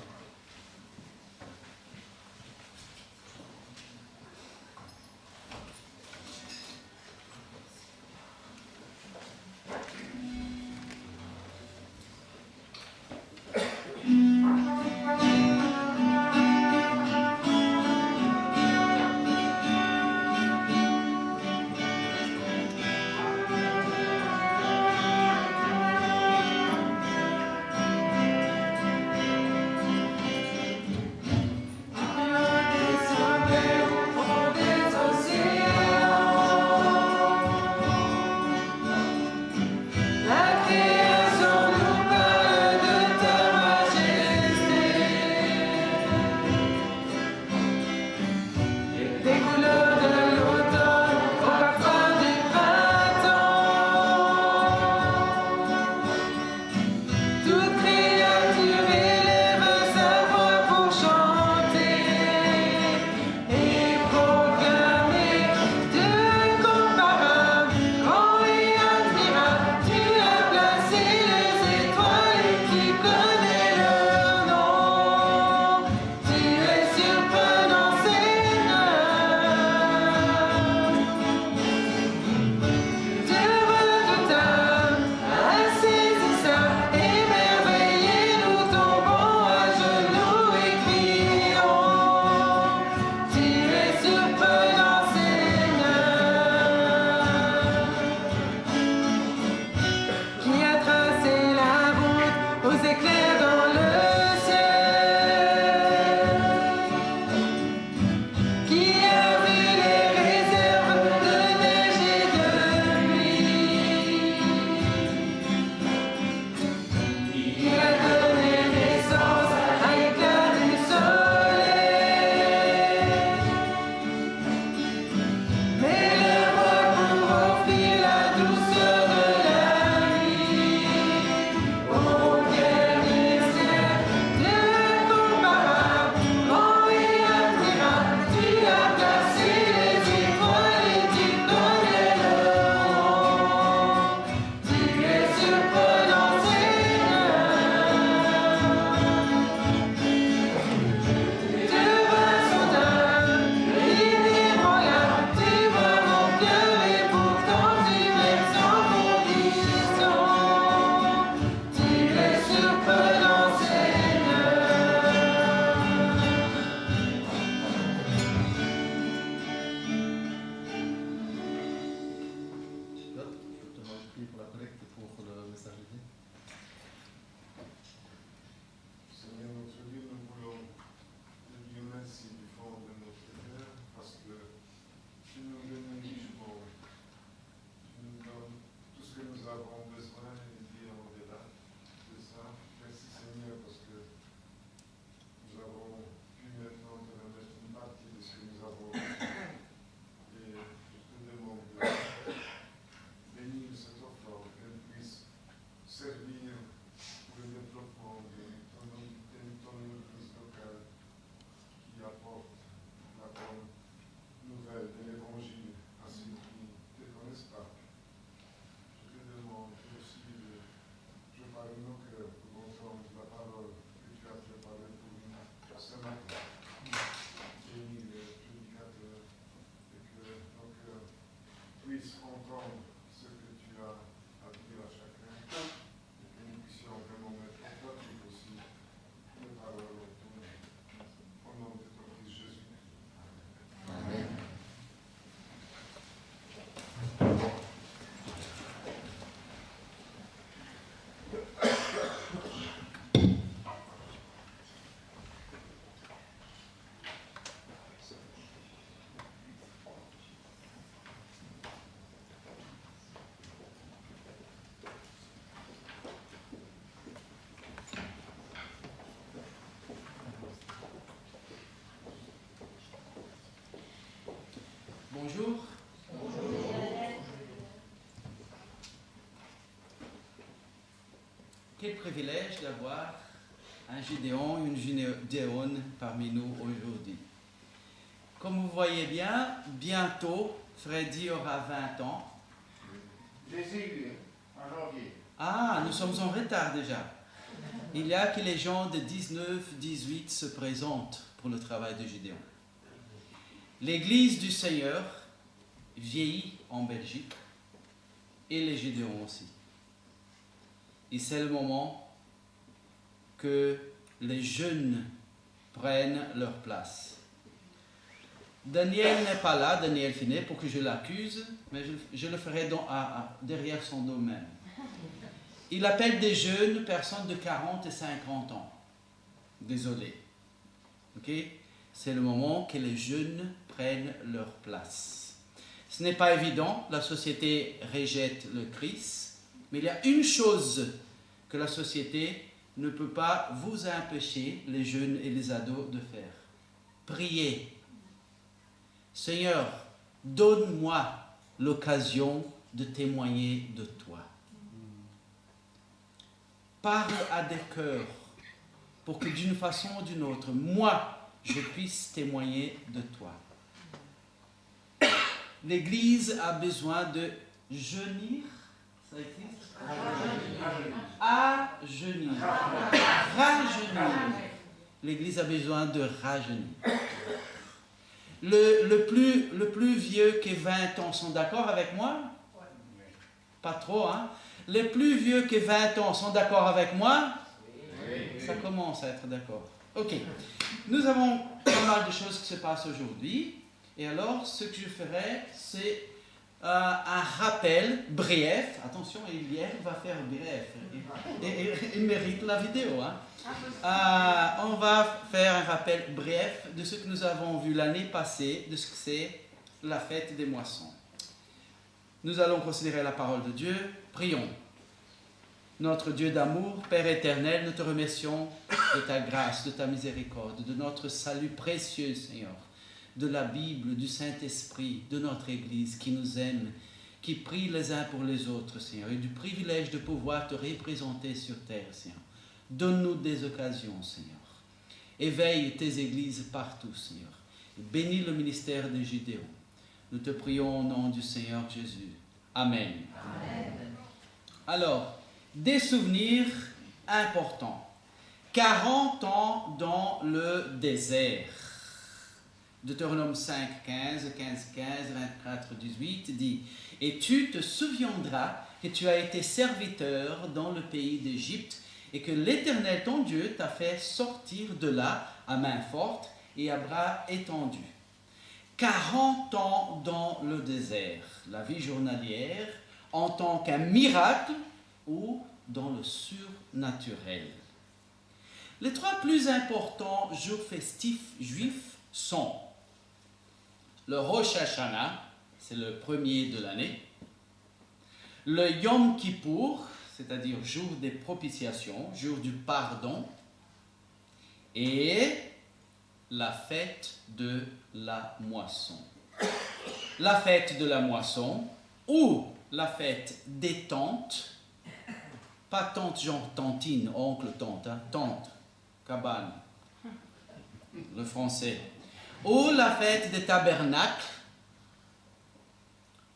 Qui a vu avons besoin d'ir au-delà de ça. Merci Seigneur parce que nous avons pu maintenant te remettre une partie de ce que nous avons. Et je te demande de bénir cette offrande, qu'elle puisse servir pour le développement de ton église locale qui apporte la bonne nouvelle de l'évangile à ceux qui ne te connaissent pas. Je te demande aussi de préparer nos cœurs pour entendre la parole que tu as préparée pour nous ce matin. Bénis le prédicateur et que nos cœurs puissent entendre ce que tu as à dire à chacun et que nous puissions vraiment mettre en pratique aussi les paroles de ton nom. Au nom de ton Fils Jésus. Amen. Bonjour. Quel privilège d'avoir un Gédéon, une Gédéone parmi nous aujourd'hui. Comme vous voyez bien, bientôt, Freddy aura 20 ans. Je les ai eus en janvier. Ah, nous sommes en retard déjà. Il y a que les gens de 19, 18 se présentent pour le travail de Gédéon. L'Église du Seigneur vieillit en Belgique et les Gédéons aussi. Et c'est le moment que les jeunes prennent leur place. Daniel n'est pas là, Daniel Finet, pour que je l'accuse, mais je le ferai derrière son dos même. Il appelle des jeunes personnes de 40 et 50 ans. Désolé. Ok? C'est le moment que les jeunes prennent leur place. Ce n'est pas évident, la société rejette le Christ, mais il y a une chose que la société ne peut pas vous empêcher, les jeunes et les ados, de faire. Priez. Seigneur, donne-moi l'occasion de témoigner de toi. Parle à des cœurs pour que d'une façon ou d'une autre, moi, je puisse témoigner de toi. L'Église a besoin de jeunir. Ça existe? Rajeunir. Rajeunir. L'Église a besoin de rajeunir. Le plus vieux que 20 ans sont d'accord avec moi? Pas trop, hein? Les plus vieux que 20 ans sont d'accord avec moi? Ça commence à être d'accord. Ok. Nous avons pas mal de choses qui se passent aujourd'hui. Et alors, ce que je ferai, c'est un rappel bref. Attention, Elière va faire bref. Il mérite la vidéo. Hein. On va faire un rappel bref de ce que nous avons vu l'année passée, de ce que c'est la fête des moissons. Nous allons considérer la parole de Dieu. Prions. Notre Dieu d'amour, Père éternel, nous te remercions de ta grâce, de ta miséricorde, de notre salut précieux, Seigneur, de la Bible, du Saint-Esprit, de notre Église qui nous aime, qui prie les uns pour les autres, Seigneur, et du privilège de pouvoir te représenter sur terre, Seigneur. Donne-nous des occasions, Seigneur. Éveille tes églises partout, Seigneur. Bénis le ministère de Gédéon. Nous te prions au nom du Seigneur Jésus. Amen. Amen. Alors, des souvenirs importants. 40 ans dans le désert. Deutéronome 5, 15, 15, 15, 24, 18 dit « Et tu te souviendras que tu as été serviteur dans le pays d'Égypte et que l'Éternel ton Dieu t'a fait sortir de là à main forte et à bras étendus. 40 ans dans le désert, la vie journalière en tant qu'un miracle ou dans le surnaturel. Les 3 plus importants jours festifs juifs sont le Rosh Hashanah, c'est le premier de l'année, le Yom Kippour, c'est-à-dire jour des propitiations, jour du pardon, et la fête de la moisson. La fête de la moisson ou la fête des tentes, pas tante genre tantine, oncle, tante, hein, tante, cabane, le français, ou la fête des tabernacles,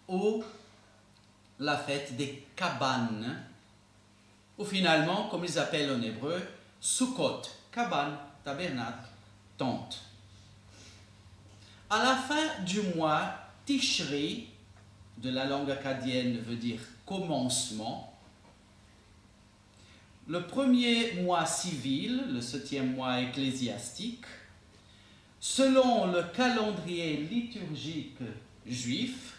ou la fête des cabanes, ou finalement, comme ils appellent en hébreu, Sukkot, cabane, tabernacle, tente. À la fin du mois, Tishri, de la langue acadienne, veut dire commencement. Le premier mois civil, le 7e mois ecclésiastique, selon le calendrier liturgique juif,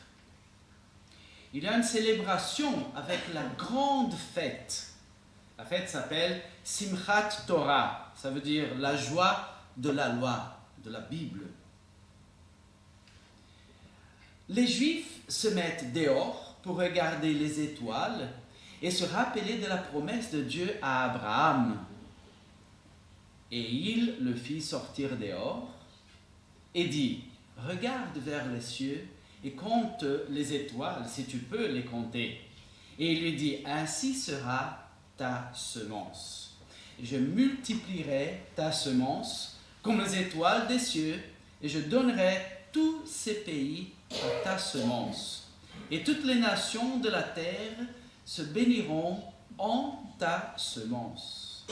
il y a une célébration avec la grande fête. La fête s'appelle Simchat Torah, ça veut dire la joie de la loi, de la Bible. Les Juifs se mettent dehors pour regarder les étoiles et se rappeler de la promesse de Dieu à Abraham. Et il le fit sortir dehors et dit, regarde vers les cieux et compte les étoiles, si tu peux les compter. Et il lui dit, ainsi sera ta semence. Je multiplierai ta semence comme les étoiles des cieux, et je donnerai tous ces pays à ta semence. Et toutes les nations de la terre se béniront en ta semence.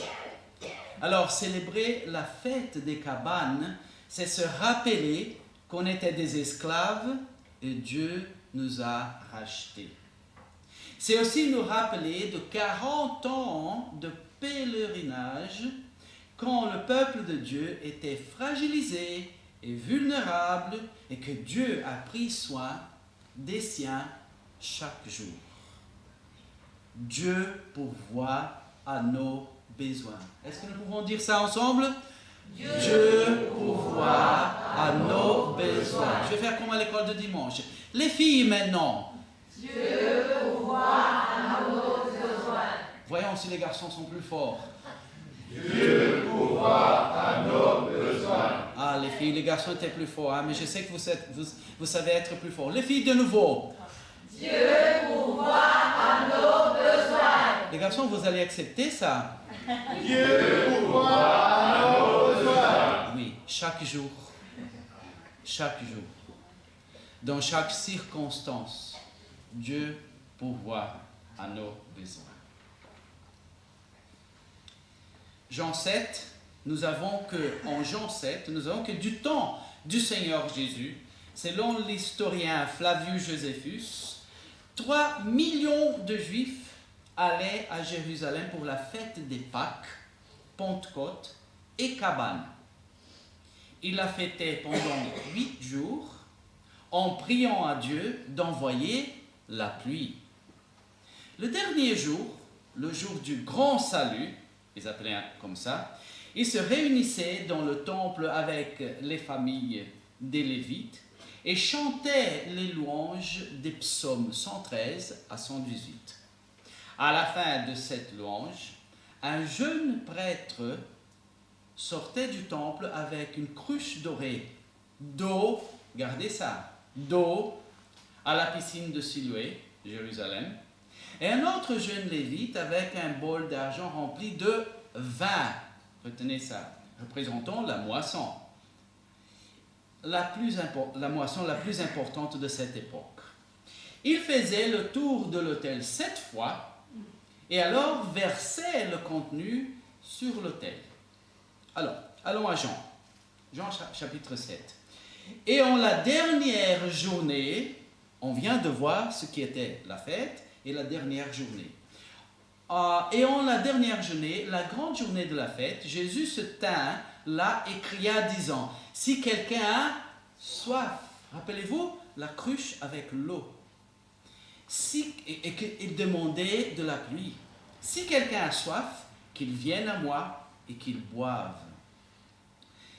Alors, célébrer la fête des cabanes, c'est se rappeler qu'on était des esclaves et Dieu nous a rachetés. C'est aussi nous rappeler de 40 ans de pèlerinage quand le peuple de Dieu était fragilisé et vulnérable et que Dieu a pris soin des siens chaque jour. Dieu pourvoit à nos besoins. Est-ce que nous pouvons dire ça ensemble? Dieu pourvoit à nos besoins. Je vais faire comme à l'école de dimanche. Les filles maintenant. Dieu pourvoit à nos besoins. Voyons si les garçons sont plus forts. Dieu pourvoit à nos besoins. Ah, les filles, les garçons étaient plus forts, hein, mais je sais que vous savez être plus forts. Les filles de nouveau. Dieu pourvoit à nos besoins. Les garçons, vous allez accepter ça? Dieu pourvoit à nos besoins. Oui, chaque jour. Chaque jour. Dans chaque circonstance, Dieu pourvoit à nos besoins. Jean 7, en Jean 7, nous avons que du temps du Seigneur Jésus, selon l'historien Flavius Josephus, 3 millions de Juifs allaient à Jérusalem pour la fête des Pâques, Pentecôte et Cabane. Ils la fêtaient pendant 8 jours en priant à Dieu d'envoyer la pluie. Le dernier jour, le jour du grand salut, ils appelaient comme ça, ils se réunissaient dans le temple avec les familles des Lévites et chantaient les louanges des psaumes 113 à 118. À la fin de cette louange, un jeune prêtre sortait du temple avec une cruche dorée d'eau, regardez ça, d'eau à la piscine de Siloé, Jérusalem, et un autre jeune lévite avec un bol d'argent rempli de vin. Retenez ça, représentant la moisson. La moisson la plus importante de cette époque. Il faisait le tour de l'autel 7 fois et alors versait le contenu sur l'autel. Alors, allons à Jean. Jean chapitre 7. Et en la dernière journée, on vient de voir ce qui était la fête et la dernière journée. Et en la dernière journée, la grande journée de la fête, Jésus se tint là et cria disant, si quelqu'un a soif, rappelez-vous la cruche avec l'eau, et qu'il demandait de la pluie, si quelqu'un a soif, qu'il vienne à moi et qu'il boive.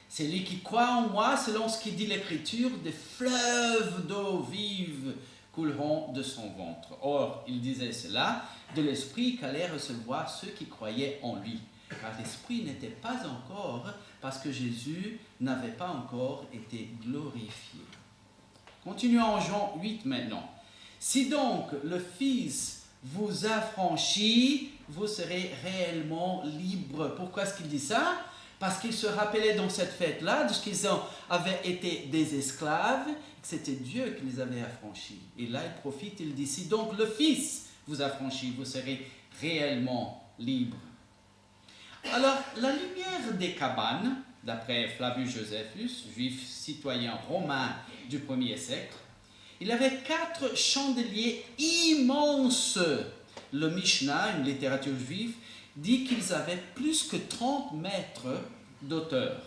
C'est lui qui croit en moi, selon ce qui dit l'Écriture, des fleuves d'eau vive couleront de son ventre. Or, il disait cela de l'Esprit qu'allaient recevoir ceux qui croyaient en lui. Car l'Esprit n'était pas encore, parce que Jésus n'avait pas encore été glorifié. Continuons en Jean 8 maintenant. Si donc le Fils vous affranchit, vous serez réellement libre. Pourquoi est-ce qu'il dit ça? Parce qu'il se rappelait dans cette fête-là de ce qu'ils avaient été des esclaves, que c'était Dieu qui les avait affranchis. Et là, il profite, il dit, si donc le Fils vous affranchit, vous serez réellement libre. Alors, la lumière des cabanes, d'après Flavius Josephus, juif citoyen romain du 1er siècle, il avait 4 chandeliers immenses. Le Mishnah, une littérature juive, dit qu'ils avaient plus que 30 mètres d'auteur,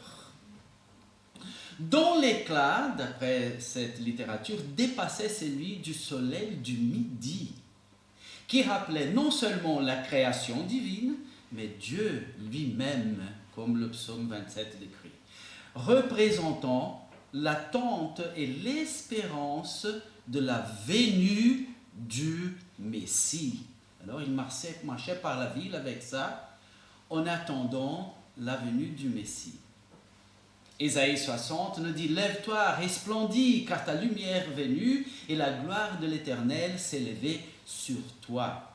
dont l'éclat, d'après cette littérature, dépassait celui du soleil du midi, qui rappelait non seulement la création divine, mais Dieu lui-même, comme le psaume 27 décrit, représentant l'attente et l'espérance de la venue du Messie. Alors il marchait par la ville avec ça, en attendant la venue du Messie. Ésaïe 60 nous dit « Lève-toi, resplendis, car ta lumière est venue, et la gloire de l'Éternel s'est levée sur toi.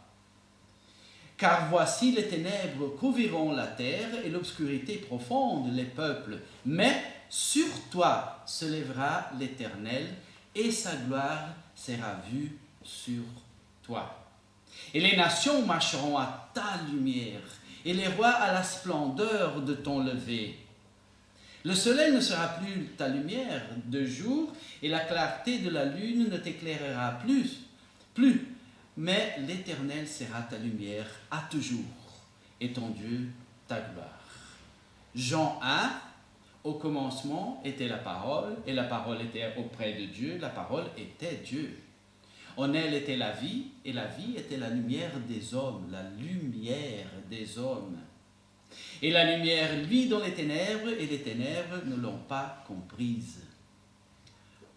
Car voici les ténèbres couvriront la terre, et l'obscurité profonde les peuples. Mais sur toi se lèvera l'Éternel, et sa gloire sera vue sur toi. Et les nations marcheront à ta lumière, et les rois à la splendeur de ton lever. Le soleil ne sera plus ta lumière de jour, et la clarté de la lune ne t'éclairera plus. Mais l'Éternel sera ta lumière à toujours, et ton Dieu ta gloire. Jean 1, au commencement était la parole, et la parole était auprès de Dieu, la parole était Dieu. En elle était la vie, et la vie était la lumière des hommes, la lumière des hommes. Et la lumière luit dans les ténèbres, et les ténèbres ne l'ont pas comprise.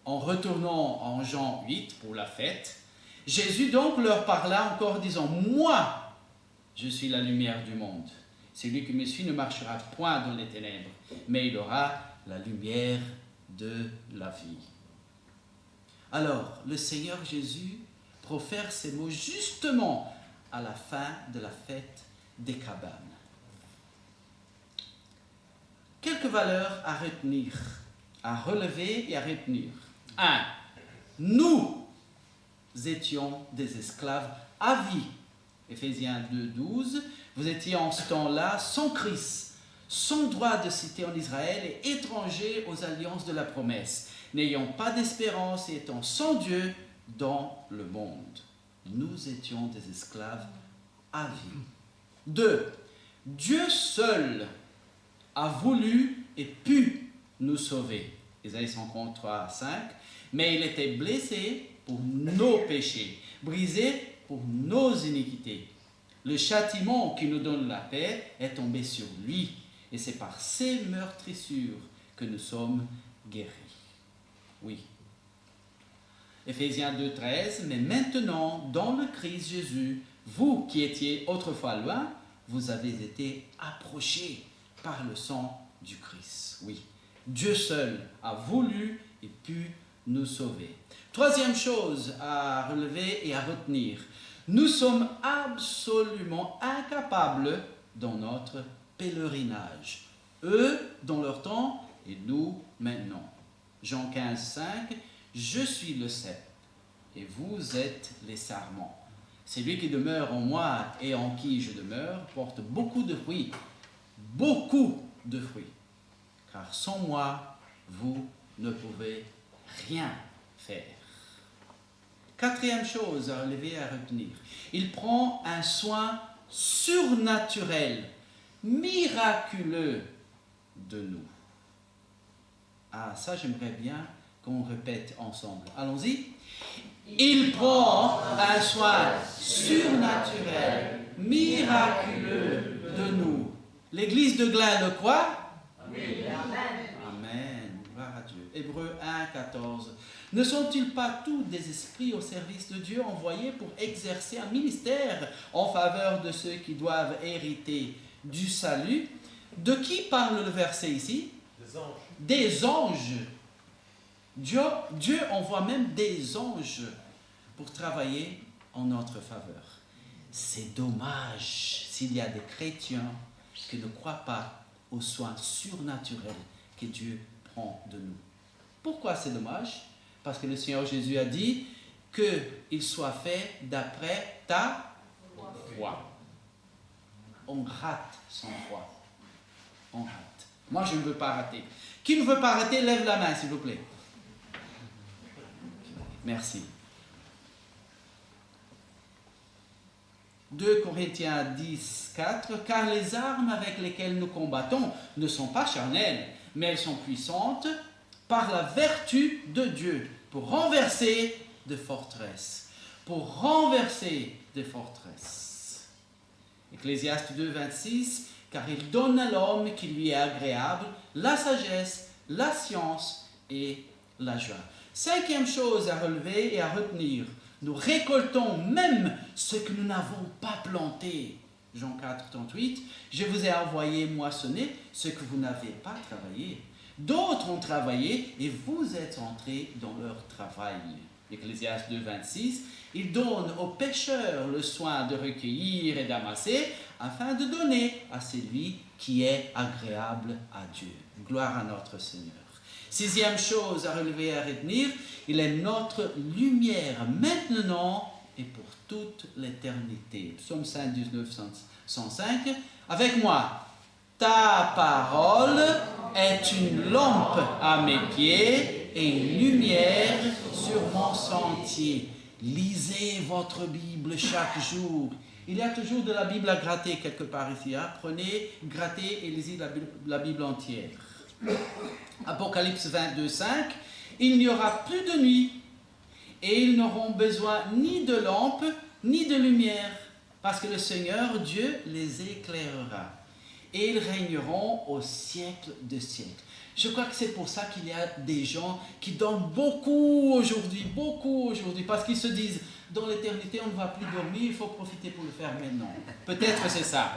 En retournant en Jean 8 pour la fête, Jésus donc leur parla encore disant « Moi, je suis la lumière du monde. Celui qui me suit ne marchera point dans les ténèbres, mais il aura la lumière de la vie. » Alors, le Seigneur Jésus profère ces mots justement à la fin de la fête des cabanes. Quelques valeurs à retenir, à relever et à retenir. 1. Nous étions des esclaves à vie. Éphésiens 2, 12. Vous étiez en ce temps-là sans Christ, sans droit de cité en Israël et étrangers aux alliances de la promesse, n'ayant pas d'espérance et étant sans Dieu dans le monde. Nous étions des esclaves à vie. 2. Dieu seul a voulu et pu nous sauver. Ésaïe 53, 5. Mais il était blessé pour nos péchés, brisé pour nos iniquités. Le châtiment qui nous donne la paix est tombé sur lui, et c'est par ses meurtrissures que nous sommes guéris. Oui. Éphésiens 2, 13. Mais maintenant, dans le Christ Jésus, vous qui étiez autrefois loin, vous avez été approchés par le sang du Christ. Oui. Dieu seul a voulu et pu nous sauver. Troisième chose à relever et à retenir. Nous sommes absolument incapables dans notre pèlerinage. Eux, dans leur temps, et nous, maintenant. Jean 15, 5. Je suis le cep, et vous êtes les sarments. Celui qui demeure en moi et en qui je demeure porte beaucoup de fruits. Beaucoup de fruits. Car sans moi, vous ne pouvez rien faire. Quatrième chose à relever et à retenir. Il prend un soin surnaturel, miraculeux de nous. Ah, ça j'aimerais bien qu'on répète ensemble. Allons-y. Il prend un soin surnaturel, miraculeux de nous. L'église de Glin le croit? Oui. Amen. Gloire à Dieu. Hébreux 1, 14. Ne sont-ils pas tous des esprits au service de Dieu envoyés pour exercer un ministère en faveur de ceux qui doivent hériter du salut? De qui parle le verset ici? Des anges. Des anges. Dieu envoie même des anges pour travailler en notre faveur. C'est dommage s'il y a des chrétiens qui ne croient pas aux soins surnaturels que Dieu prend de nous. Pourquoi c'est dommage? Parce que le Seigneur Jésus a dit qu'il soit fait d'après ta foi. On rate sans foi. On rate. Moi, je ne veux pas rater. Qui ne veut pas rater, lève la main, s'il vous plaît. Merci. 2 Corinthiens 10, 4. Car les armes avec lesquelles nous combattons ne sont pas charnelles, mais elles sont puissantes par la vertu de Dieu pour renverser des forteresses. Pour renverser des forteresses. Ecclésiaste 2, 26. Car il donne à l'homme qui lui est agréable la sagesse, la science et la joie. 5e chose à relever et à retenir. Nous récoltons même ce que nous n'avons pas planté. Jean 4, 38. Je vous ai envoyé moissonner ce que vous n'avez pas travaillé. D'autres ont travaillé et vous êtes entrés dans leur travail. Ecclésiaste 2, 26. Il donne aux pêcheurs le soin de recueillir et d'amasser afin de donner à celui qui est agréable à Dieu. Gloire à notre Seigneur. 6e chose à relever et à retenir, il est notre lumière maintenant et pour toute l'éternité. Psaume 119, 105. Avec moi. Ta parole est une lampe à mes pieds et une lumière sur mon sentier. Lisez votre Bible chaque jour. Il y a toujours de la Bible à gratter quelque part ici. Hein? Prenez, grattez et lisez la Bible entière. Apocalypse 22, 5. Il n'y aura plus de nuit et ils n'auront besoin ni de lampe ni de lumière parce que le Seigneur Dieu les éclairera. Et ils régneront au siècle des siècles. Je crois que c'est pour ça qu'il y a des gens qui dorment beaucoup aujourd'hui, parce qu'ils se disent, dans l'éternité, on ne va plus dormir, il faut profiter pour le faire maintenant. Peut-être c'est ça.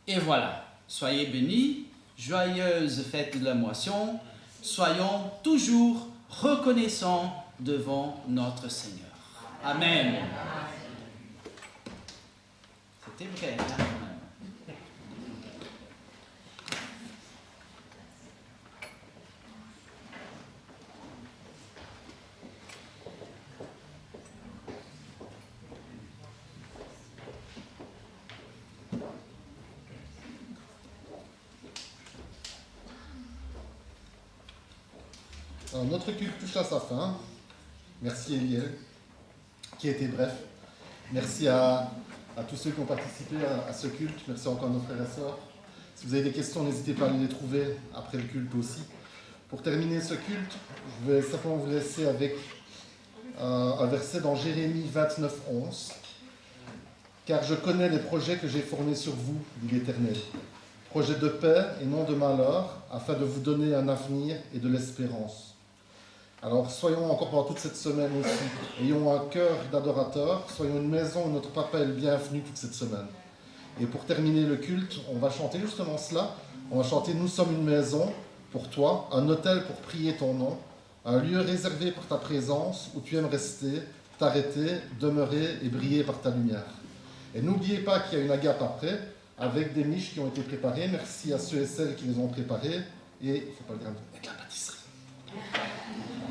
Et voilà, soyez bénis, joyeuse fête de la moisson, soyons toujours reconnaissants devant notre Seigneur. Amen. C'était vrai, hein? Alors, notre culte touche à sa fin. Merci Eliel, qui a été bref. Merci à tous ceux qui ont participé à ce culte. Merci encore à nos frères et sœurs. Si vous avez des questions, n'hésitez pas à les trouver après le culte aussi. Pour terminer ce culte, je vais simplement vous laisser avec un verset dans Jérémie 29, 11. « Car je connais les projets que j'ai formés sur vous, dit l'Éternel. Projets de paix et non de malheur, afin de vous donner un avenir et de l'espérance. » Alors soyons encore pendant toute cette semaine aussi, ayons un cœur d'adorateur, soyons une maison où notre papa est le bienvenu toute cette semaine. Et pour terminer le culte, on va chanter justement cela. On va chanter « Nous sommes une maison pour toi, un autel pour prier ton nom, un lieu réservé pour ta présence où tu aimes rester, t'arrêter, demeurer et briller par ta lumière. » Et n'oubliez pas qu'il y a une agape après, avec des niches qui ont été préparées. Merci à ceux et celles qui les ont préparées. Et, il ne faut pas le dire, avec la pâtisserie.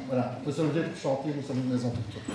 Voilà, on peut se lever pour chanter « Nous sommes une maison pour toi ».